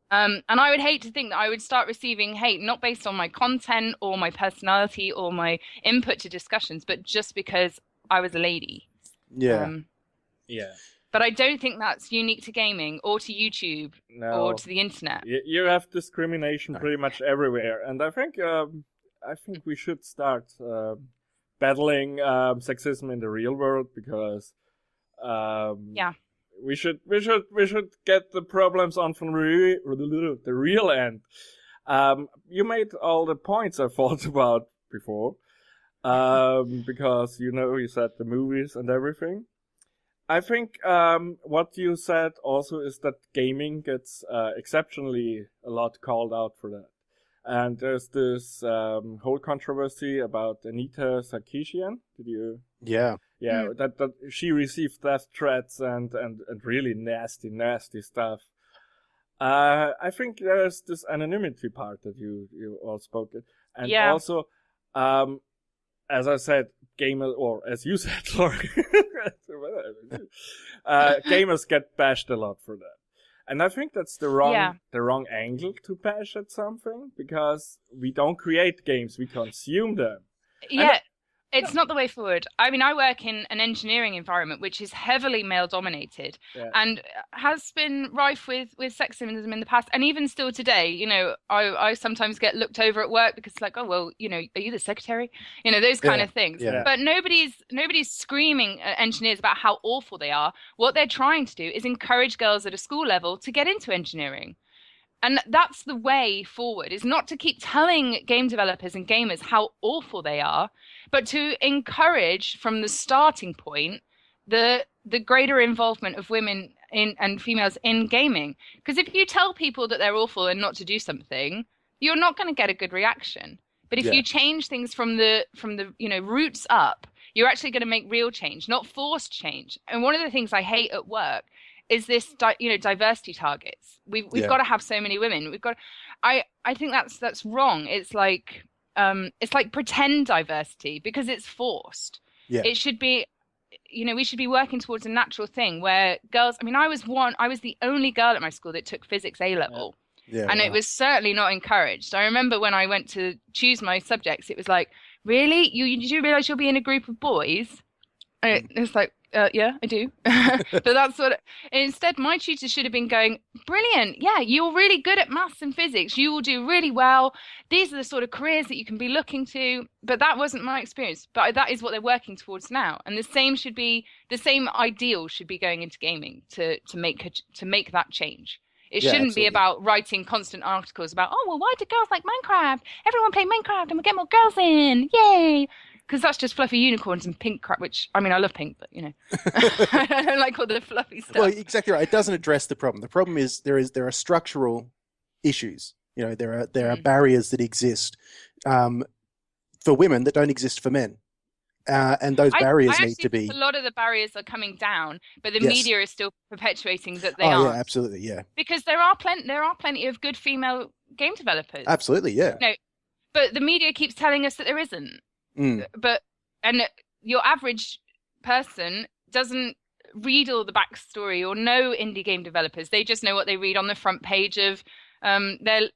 And I would hate to think that I would start receiving hate, not based on my content or my personality or my input to discussions, but just because I was a lady. Yeah. But I don't think that's unique to gaming or to YouTube or to the internet. You have discrimination pretty much everywhere. And I think we should start battling sexism in the real world because we should get the problems on from the real end. You made all the points I thought about before, because you said the movies and everything. I think what you said also is that gaming gets exceptionally a lot called out for that. And there's this whole controversy about Anita Sarkeesian. Did you Yeah. Yeah, that she received death threats and really nasty stuff. I think there's this anonymity part that you all spoke it. And also, as I said, gamers, or as you said, sorry, gamers get bashed a lot for that. And I think that's the wrong angle to bash at something, because we don't create games, we consume them. Yeah. It's not the way forward. I mean, I work in an engineering environment which is heavily male-dominated and has been rife with sexism in the past, and even still today. You know, I sometimes get looked over at work because, like, oh well, you know, are you the secretary? You know, those kind of things. Yeah. But nobody's screaming at engineers about how awful they are. What they're trying to do is encourage girls at a school level to get into engineering. And that's the way forward, is not to keep telling game developers and gamers how awful they are, but to encourage from the starting point the greater involvement of women and females in gaming. Because if you tell people that they're awful and not to do something, you're not going to get a good reaction. But if you change things from the roots up, you're actually going to make real change, not forced change. And one of the things I hate at work is this, diversity targets. We've got to have so many women. I think that's wrong. It's like pretend diversity, because it's forced. Yeah. It should be, we should be working towards a natural thing where girls. I mean, I was the only girl at my school that took physics A level. Yeah. And it was certainly not encouraged. I remember when I went to choose my subjects, it was like, really? You do realize you'll be in a group of boys? And it's like, yeah, I do. But that's instead my tutor should have been going, brilliant. Yeah, you're really good at maths and physics. You will do really well. These are the sort of careers that you can be looking to. But that wasn't my experience. But that is what they're working towards now. And the same ideal should be going into gaming to make that change. It shouldn't be about writing constant articles about, oh, well, why do girls like Minecraft? Everyone play Minecraft and we'll get more girls in. Yay. Because that's just fluffy unicorns and pink crap, which, I mean, I love pink, but, I don't like all the fluffy stuff. Well, exactly right. It doesn't address the problem. The problem is there are structural issues. There are barriers that exist for women that don't exist for men. And those barriers need to be... A lot of the barriers are coming down, but the media is still perpetuating that they aren't. Yeah, absolutely, yeah. Because there are plenty of good female game developers. Absolutely, yeah. But the media keeps telling us that there isn't. And your average person doesn't read all the backstory or know indie game developers. They just know what they read on the front page of their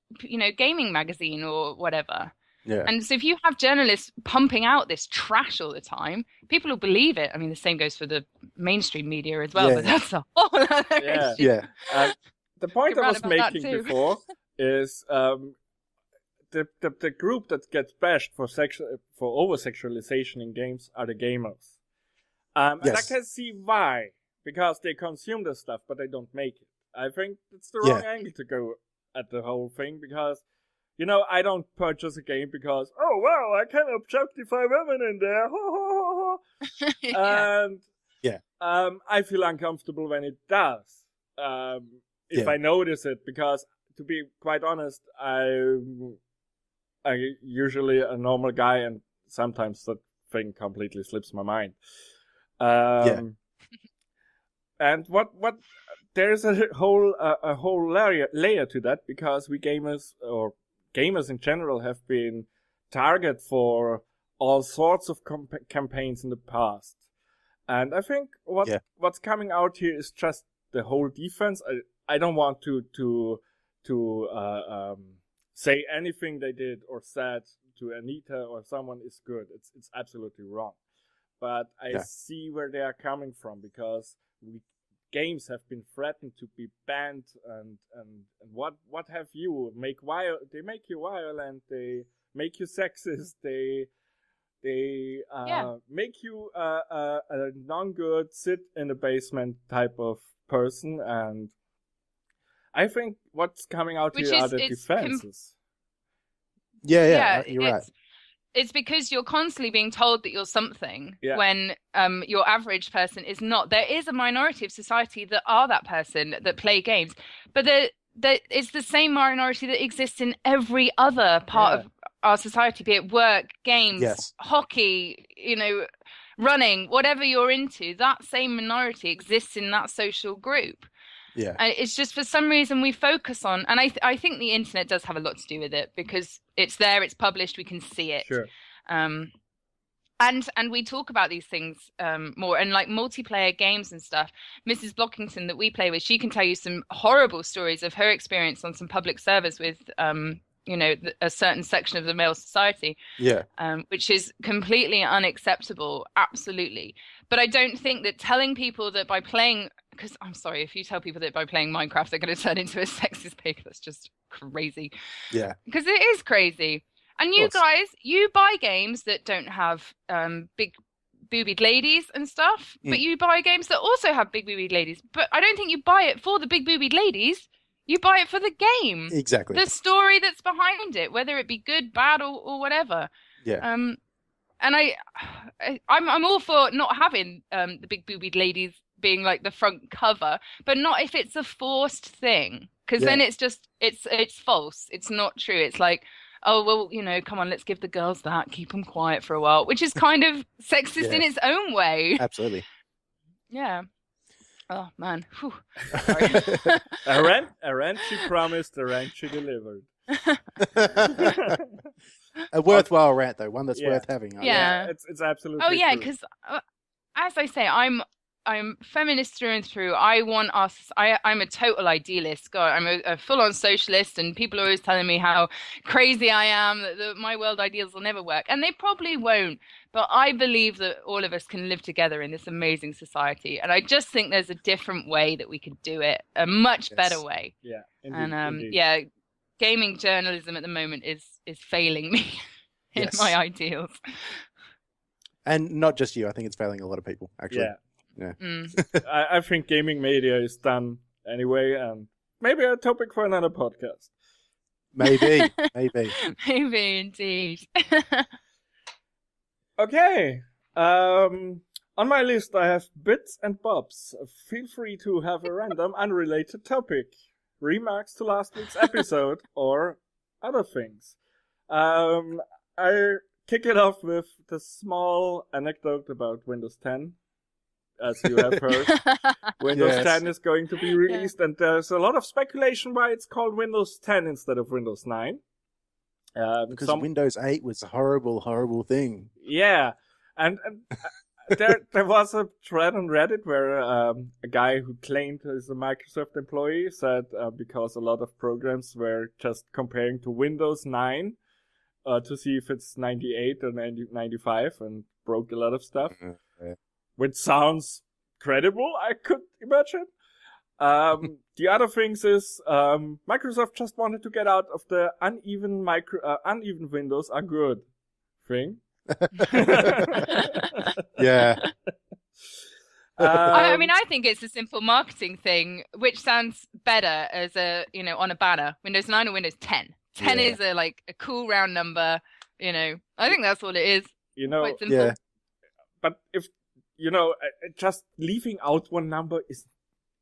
gaming magazine or whatever. Yeah. And so if you have journalists pumping out this trash all the time, people will believe it. I mean, the same goes for the mainstream media as well, but that's a whole other issue. Yeah. The point I was making before is the group that gets bashed for over-sexualization in games are the gamers. And I can see why. Because they consume the stuff, but they don't make it. I think it's the wrong angle to go at the whole thing, because, I don't purchase a game because, oh, wow, I can objectify women in there. And I feel uncomfortable when it does. If I notice it, because, to be quite honest, I'm usually a normal guy, and sometimes that thing completely slips my mind. And what there's a whole layer to that, because we gamers, or gamers in general, have been target for all sorts of campaigns in the past. And I think what's coming out here is just the whole defense. I don't want to say anything they did or said to Anita or someone is good. It's absolutely wrong. But I see where they are coming from, because games have been threatened to be banned, and what have you they make you violent, they make you sexist, they make you a non-good, sit in the basement type of person. And I think what's coming out here are the defenses. You're right. It's because you're constantly being told that you're something when your average person is not. There is a minority of society that are that person, that play games. But it's the same minority that exists in every other part of our society, be it work, games, hockey, running, whatever you're into, that same minority exists in that social group. Yeah. And it's just for some reason we focus on, and I think the internet does have a lot to do with it because it's there, it's published, we can see it. Sure. And we talk about these things more, and like multiplayer games and stuff. Mrs. Blockington that we play with, she can tell you some horrible stories of her experience on some public servers with a certain section of the male society. Yeah. Which is completely unacceptable, absolutely. But I don't think that telling people that by playing, because I'm sorry, if you tell people that by playing Minecraft they're going to turn into a sexist pig, that's just crazy. Yeah. Because it is crazy. And you guys, you buy games that don't have big boobied ladies and stuff, but you buy games that also have big boobied ladies. But I don't think you buy it for the big boobied ladies. You buy it for the game. Exactly. The story that's behind it, whether it be good, bad, or whatever. Yeah. And I'm all for not having the big boobied ladies being like the front cover, but not if it's a forced thing, because then it's just it's false. It's not true. It's like, oh well, come on, let's give the girls that, keep them quiet for a while, which is kind of sexist in its own way. Absolutely. Yeah. Oh man. Sorry. a rant she promised, a rant she delivered. A worthwhile rant though, one that's worth having. Yeah. It's absolutely. Oh yeah, true. because as I say, I'm feminist through and through. I'm a total idealist. God, I'm a full-on socialist, and people are always telling me how crazy I am, that my world ideals will never work, and they probably won't. But I believe that all of us can live together in this amazing society, and I just think there's a different way that we could do it, a much better way. Yeah, indeed, and indeed. Gaming journalism at the moment is failing me in my ideals. And not just you. I think it's failing a lot of people, actually. Yeah. Yeah. I think gaming media is done anyway, and maybe a topic for another podcast. Maybe. Maybe indeed. Okay. On my list, I have bits and bobs. Feel free to have a random, unrelated topic, remarks to last week's episode, or other things. I kick it off with the small anecdote about Windows 10. As you have heard, Windows 10 is going to be released, and there's a lot of speculation why it's called Windows 10 instead of Windows 9. Because Windows 8 was a horrible, horrible thing. Yeah, and there was a thread on Reddit where a guy who claimed he's a Microsoft employee said because a lot of programs were just comparing to Windows 9 to see if it's 98 or 95 and broke a lot of stuff. Which sounds credible, I could imagine. The other things is Microsoft just wanted to get out of the uneven windows are good thing. Yeah. I mean, I think it's a simple marketing thing, which sounds better as on a banner. Windows 9 or Windows 10. 10 is a cool round number. I think that's what it is. Quite simple. Yeah. But if just leaving out one number is,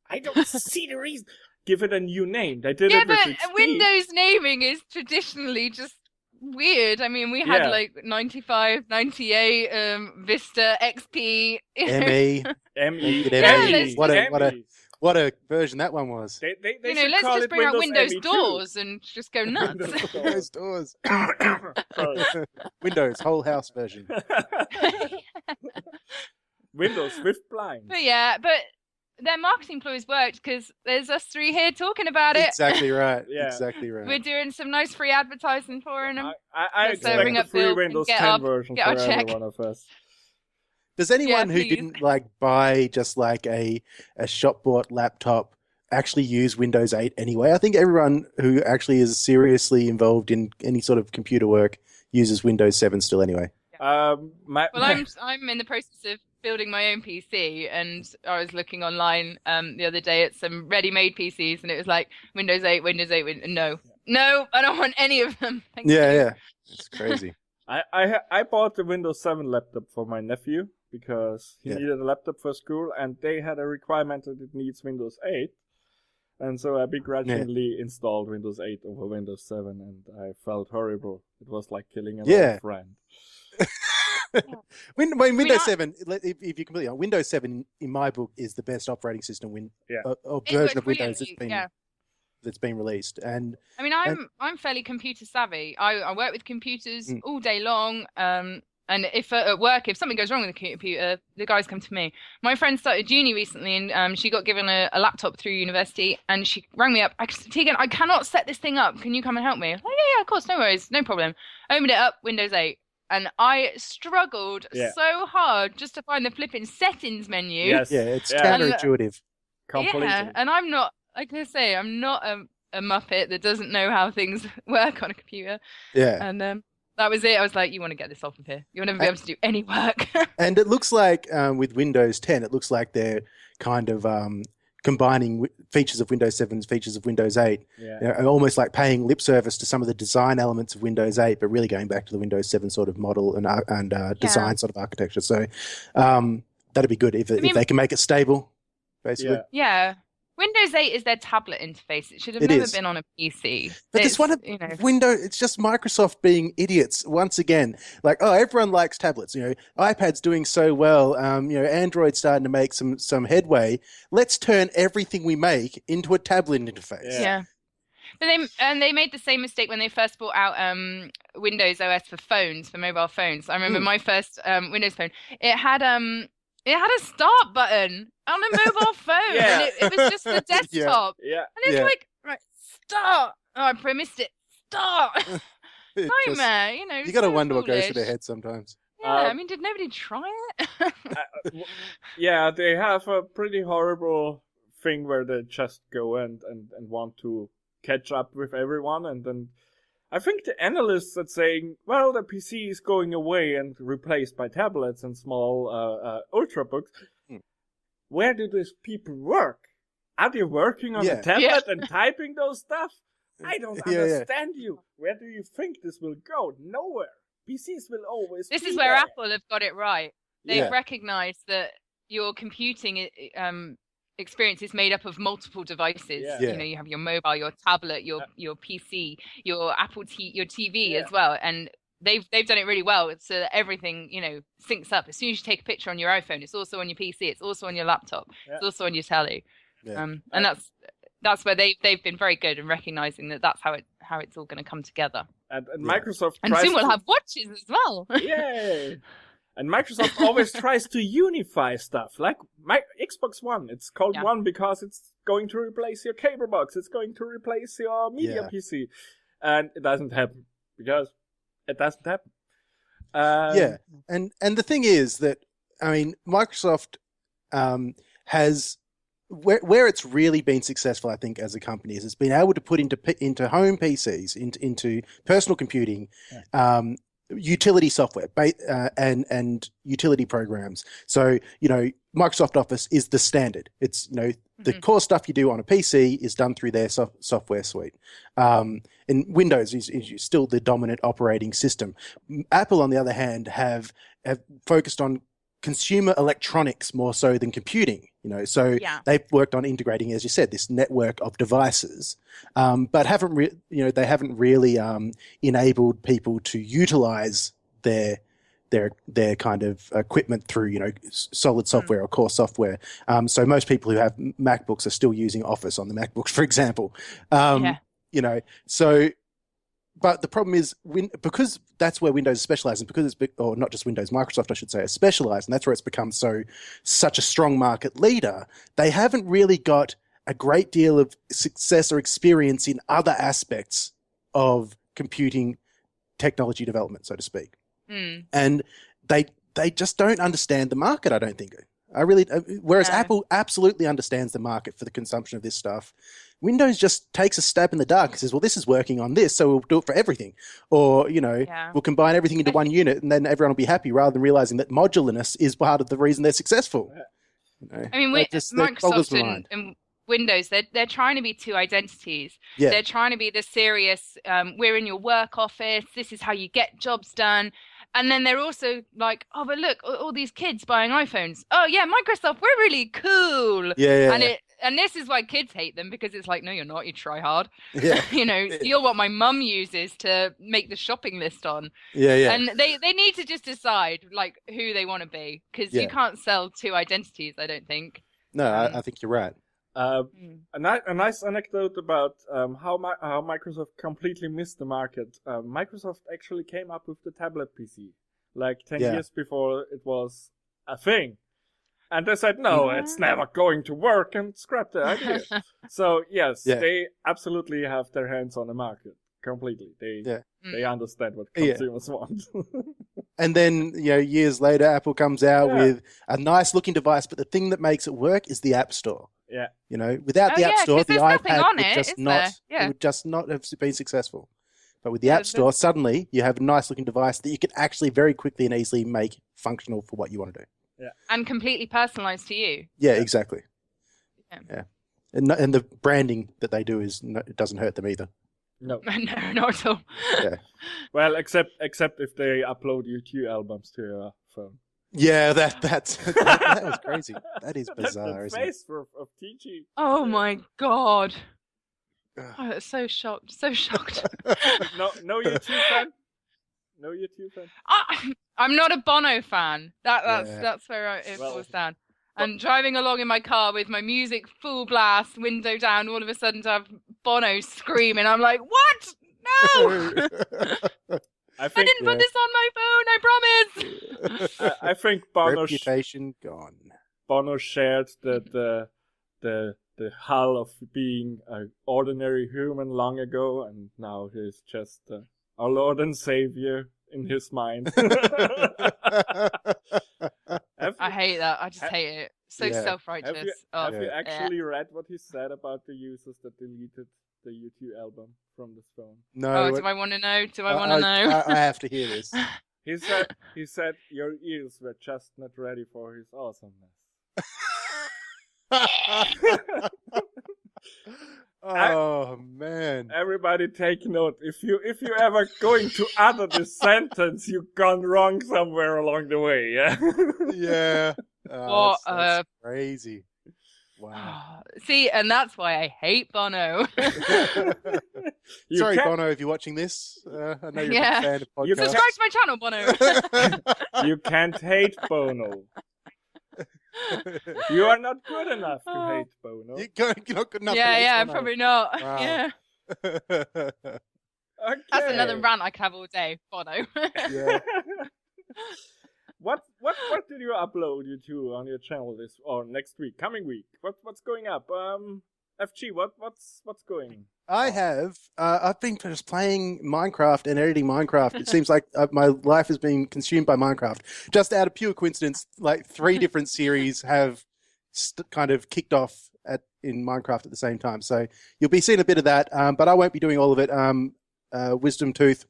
I don't see the reason. Give it a new name. They did it with XP. But Windows naming is traditionally just weird. I mean, we had 95, 98, Vista, XP, ME. ME. What a version that one was. They let's just bring out Windows doors and just go nuts. Windows doors. Windows whole house version. Windows with blinds. But their marketing ploys worked because there's us three here talking about it. Exactly right. Yeah. Exactly right. We're doing some nice free advertising for them. I expect a free Windows 10 version for every one of us. Does anyone who didn't buy just a shop bought laptop actually use Windows 8 anyway? I think everyone who actually is seriously involved in any sort of computer work uses Windows 7 still anyway. I'm in the process of building my own PC, and I was looking online the other day at some ready-made PCs, and it was like Windows 8. No, I don't want any of them. Thank you. It's crazy. I bought the Windows 7 laptop for my nephew because he needed a laptop for school, and they had a requirement that it needs Windows 8. And so I begrudgingly installed Windows 8 over Windows 7, and I felt horrible. It was like killing an old friend. Windows 7, if you're completely honest, Windows 7 in my book is the best operating system version of Windows that's been released. And I mean, I'm fairly computer savvy. I work with computers all day long. And if at work, if something goes wrong with the computer, the guys come to me. My friend started uni recently, and she got given a laptop through university, and she rang me up. Tegan, I cannot set this thing up. Can you come and help me? Oh, yeah, of course, no worries, no problem. Opened it up, Windows 8. And I struggled so hard just to find the flipping settings menu. Yes. Yeah, it's counterintuitive. Completely. Yeah, and I'm not, like I say, I'm not a muppet that doesn't know how things work on a computer. Yeah. And that was it. I was like, you want to get this off of here. You'll never be able to do any work. And it looks like with Windows 10, it looks like they're kind of combining features of Windows 7's features of Windows 8. Yeah. Almost like paying lip service to some of the design elements of Windows 8, but really going back to the Windows 7 sort of model and design sort of architecture. So that'd be good if they can make it stable, basically. Yeah. Windows 8 is their tablet interface. It should have never been on a PC. But it's one of Windows. It's just Microsoft being idiots once again. Like, everyone likes tablets. iPad's doing so well. Android's starting to make some headway. Let's turn everything we make into a tablet interface. Yeah. But they made the same mistake when they first brought out Windows OS for phones, for mobile phones. I remember my first Windows phone. It had a start button on a mobile phone, and it was just the desktop. Yeah. And it's like, right, start. Oh, I premised it. Start. Nightmare, You got to wonder what goes through their head sometimes. Yeah, I mean, did nobody try it? Yeah, they have a pretty horrible thing where they just go and want to catch up with everyone, and then I think the analysts are saying, well, the PC is going away and replaced by tablets and small ultrabooks. Where do these people work? Are they working on a tablet and typing those stuff? I don't understand you. Where do you think this will go? Nowhere. PCs will always This be is where there. Apple have got it right. They've recognized that your computing experience is made up of multiple devices. You have your mobile, your tablet, your PC, your your TV as well, and they've done it really well so that everything syncs up. As soon as you take a picture on your iPhone, it's also on your PC, it's also on your laptop, it's also on your telly, and that's where they've been very good in recognizing that that's how it's all going to come together. And Microsoft and soon we'll have watches as well. Yay! And Microsoft always tries to unify stuff. Like my Xbox One, it's called One because it's going to replace your cable box. It's going to replace your media PC. And it doesn't happen because it doesn't happen. And the thing is that, I mean, Microsoft has... Where it's really been successful, I think, as a company is it's been able to put into home PCs, into personal computing, utility software and utility programs. So, Microsoft Office is the standard. It's, the core stuff you do on a PC is done through their software suite. And Windows is still the dominant operating system. Apple, on the other hand, have focused on consumer electronics more so than computing, they've worked on integrating, as you said, this network of devices, but they haven't really enabled people to utilize their kind of equipment through solid software or core software. So most people who have MacBooks are still using Office on the MacBooks, for example. But the problem is, because that's where Windows is specialized, and because or not just Windows, Microsoft, I should say, is specialized, and that's where it's become such a strong market leader, they haven't really got a great deal of success or experience in other aspects of computing technology development, so to speak. And they just don't understand the market, I don't think. Whereas Apple absolutely understands the market for the consumption of this stuff. Windows just takes a stab in the dark and says, well, this is working on this, so we'll do it for everything. Or, we'll combine everything into one unit and then everyone will be happy, rather than realizing that modularness is part of the reason they're successful. I mean, Microsoft and Windows, they're trying to be two identities. They're trying to be the serious, we're in your work office, this is how you get jobs done. And then they're also like, oh, but look, all these kids buying iPhones. Oh, yeah, Microsoft, we're really cool. And and this is why kids hate them, because it's like, no, you're not. You try hard. Yeah. You're what my mum uses to make the shopping list on. Yeah. And they need to just decide like who they want to be, because you can't sell two identities, I don't think. No, I think you're right. A nice anecdote about how Microsoft completely missed the market. Microsoft actually came up with the tablet PC like 10 years before it was a thing. And they said, no, it's never going to work, and scrapped the idea. So, yes, they absolutely have their hands on the market completely. They understand what consumers want. And then, years later, Apple comes out with a nice-looking device, but the thing that makes it work is the App Store. Yeah. Without the App Store, the iPad would just not have been successful. But with the App Store, suddenly you have a nice-looking device that you can actually very quickly and easily make functional for what you want to do. Yeah. And completely personalized to you. Yeah, exactly. Yeah. And the branding that they do it doesn't hurt them either. No. No, not at all. Yeah. Well, except if they upload YouTube albums to your phone. Yeah, that was crazy. That is bizarre, isn't it? The face of TG. Oh my god. Oh, that's so shocked. So shocked. No YouTube fan? No YouTube fan? I'm not a Bono fan. That's where it falls down. And driving along in my car with my music full blast, window down, all of a sudden to have Bono screaming. I'm like, what? No! I didn't put this on my phone, I promise! I think Bono... Reputation gone. Bono shared the hull of being an ordinary human long ago, and now he's just our Lord and Savior in his mind. I hate that. I just hate it. So self-righteous. Have you actually read what he said about the users that deleted the YouTube album from this phone? No. Do I want to know? I have to hear this. He said your ears were just not ready for his awesomeness. Oh man! Everybody take note. If you ever going to utter this sentence, you've gone wrong somewhere along the way. Yeah. Yeah. Oh, that's crazy. Wow. See, and that's why I hate Bono. Sorry, Bono, if you're watching this. I know you're a big fan of podcasts. Subscribe to my channel, Bono. You can't hate Bono. You are not good enough to hate Bono. You're not good enough to hate Bono. Probably not. Wow. Yeah. Okay. That's another rant I could have all day, Bono. Yeah. What did you upload to on your channel next week, coming week? What's going up? FG, what's going? I've been just playing Minecraft and editing Minecraft. It seems like my life has been consumed by Minecraft. Just out of pure coincidence, like 3 different series have kind of kicked off in Minecraft at the same time. So you'll be seeing a bit of that, but I won't be doing all of it. Wisdom Tooth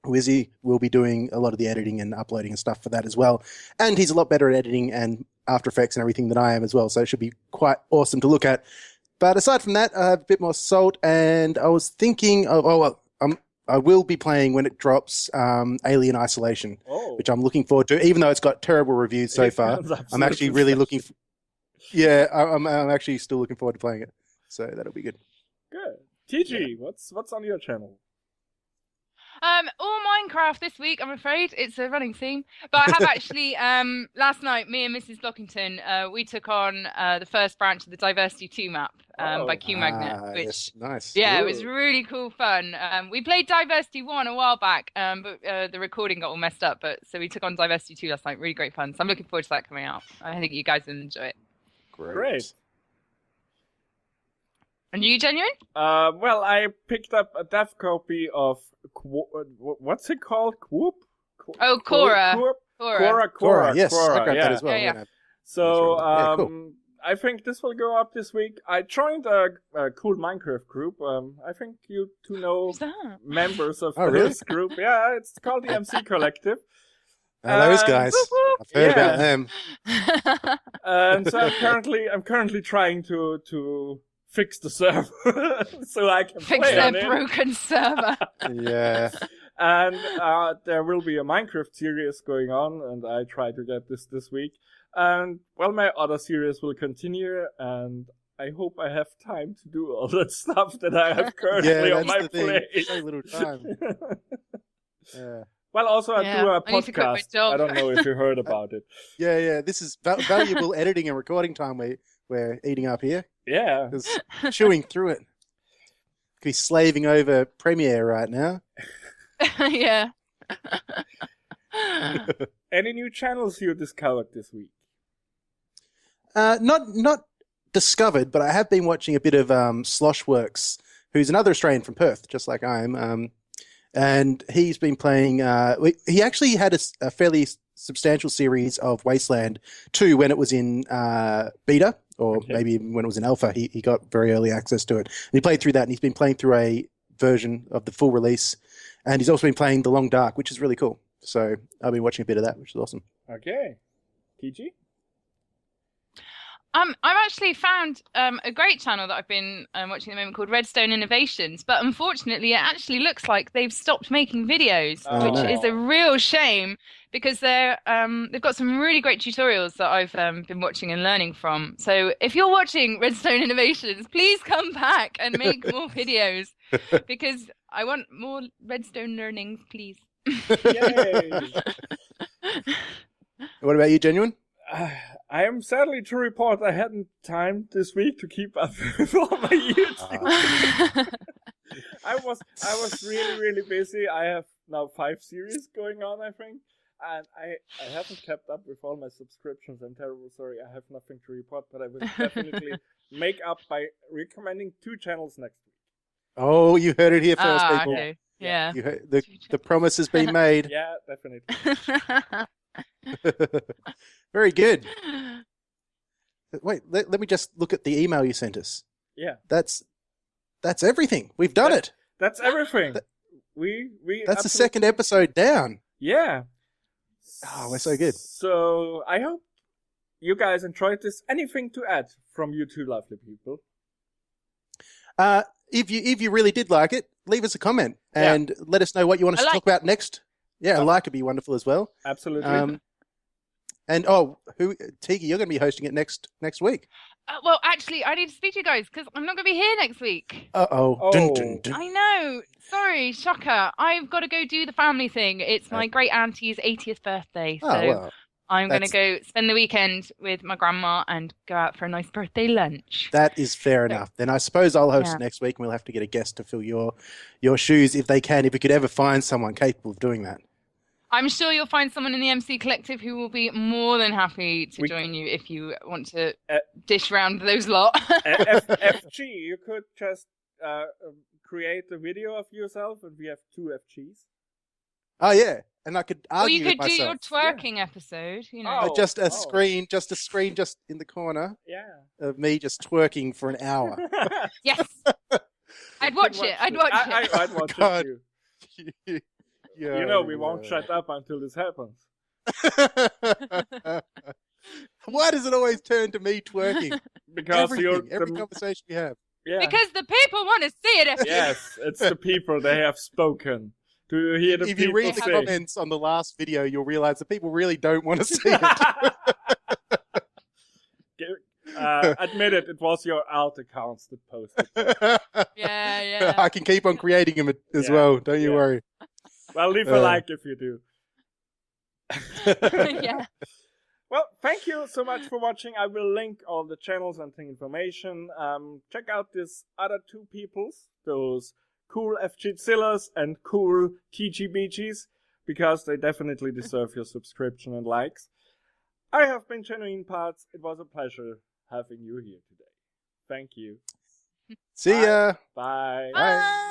Wizzy will be doing a lot of the editing and uploading and stuff for that as well. And he's a lot better at editing and After Effects and everything than I am as well. So it should be quite awesome to look at. But aside from that, I have a bit more salt, and I was thinking, I will be playing when it drops Alien Isolation, which I'm looking forward to, even though it's got terrible reviews so far. I'm actually really looking for... Yeah, I'm actually still looking forward to playing it. So that'll be good. Good. TG, what's on your channel? All Minecraft this week, I'm afraid. It's a running theme. But I have actually, last night, me and Mrs. Lockington, we took on the first branch of the Diversity 2 map by QMagnet. Which, yes, nice. Yeah, It was really cool fun. We played Diversity 1 a while back, but the recording got all messed up. So we took on Diversity 2 last night. Really great fun. So I'm looking forward to that coming out. I think you guys will enjoy it. Great. And you, Genuine? Well, I picked up a dev copy of what's it called? Quora. Yes, I got that as well. Yeah. So, cool. I think this will go up this week. I joined a cool Minecraft group. I think you two know members of this group. Yeah, it's called the MC Collective. Those guys. I've heard about them. And so I'm currently trying to fix the server so I can fix play their on it. broken server. Yeah. And there will be a Minecraft series going on, and I try to get this week. And well, my other series will continue, and I hope I have time to do all that stuff that I have currently on my that's the thing. plate. So little time. Yeah. Well, also I do a I need to quit my podcast. job. I don't know if you heard about it. Yeah. This is valuable editing and recording time we're eating up here. Yeah. Just chewing through it. Could be slaving over Premiere right now. Yeah. Any new channels you discovered this week? Not discovered, but I have been watching a bit of Sloshworks, who's another Australian from Perth, just like I am. And he's been playing. He actually had a fairly substantial series of Wasteland 2 when it was in beta, or maybe even when it was in alpha. He got very early access to it. And he played through that, and he's been playing through a version of the full release. And he's also been playing The Long Dark, which is really cool. So I've been watching a bit of that, which is awesome. Okay. TG? I've actually found a great channel that I've been watching at the moment called Redstone Innovations, but unfortunately it actually looks like they've stopped making videos, which is a real shame because they've got some really great tutorials that I've been watching and learning from. So if you're watching Redstone Innovations, please come back and make more videos because I want more Redstone learnings, please. Yay! What about you, Genuine? I am sadly to report I hadn't time this week to keep up with all my YouTube. I was really busy. I have now 5 series going on, I think, and I haven't kept up with all my subscriptions. I'm terrible sorry. I have nothing to report, but I will definitely make up by recommending 2 channels next week. Oh, you heard it here first, people. Okay. Yeah. You heard, the promise has been made. Yeah, definitely. Very good. Wait, let me just look at the email you sent us. Yeah. That's everything. We've done it. That's everything. We That's the second episode down. Yeah. Oh, we're so good. So I hope you guys enjoyed this. Anything to add from you two lovely people? If you really did like it, leave us a comment and let us know what you want us to talk about next. Yeah, a like would be wonderful as well. Absolutely. And Teeggie, you're going to be hosting it next week. Well, actually, I need to speak to you guys because I'm not going to be here next week. Uh-oh. Dun, dun, dun. I know. Sorry, shocker. I've got to go do the family thing. It's my great auntie's 80th birthday. So I'm going to go spend the weekend with my grandma and go out for a nice birthday lunch. That is fair enough. Then I suppose I'll host it next week and we'll have to get a guest to fill your shoes if they can, if we could ever find someone capable of doing that. I'm sure you'll find someone in the MC Collective who will be more than happy to join you if you want to dish round those lot. FG, you could just create a video of yourself and we have 2 FGs. Oh, yeah. And I could argue with myself. Or you could do your twerking episode, you know. Just a screen just in the corner of me just twerking for an hour. Yes. I'd watch it. I'd watch it. I'd watch it too. Yeah, you know we won't shut up until this happens. Why does it always turn to me twerking? Because every conversation we have. Yeah. Because the people want to see it. Yes, it's the people. They have spoken. Do you hear the people If you read the comments on the last video, you'll realize that people really don't want to see it. Admit it. It was your alt accounts that posted it. Yeah. I can keep on creating them as well. Don't you worry. Well, leave a like if you do. Yeah. Well, thank you so much for watching. I will link all the channels and information. Check out these other 2 peoples, those cool Ephjizillas and cool TeeggieBeeggies, because they definitely deserve your subscription and likes. I have been Genuineparts. It was a pleasure having you here today. Thank you. See ya. Bye. Bye.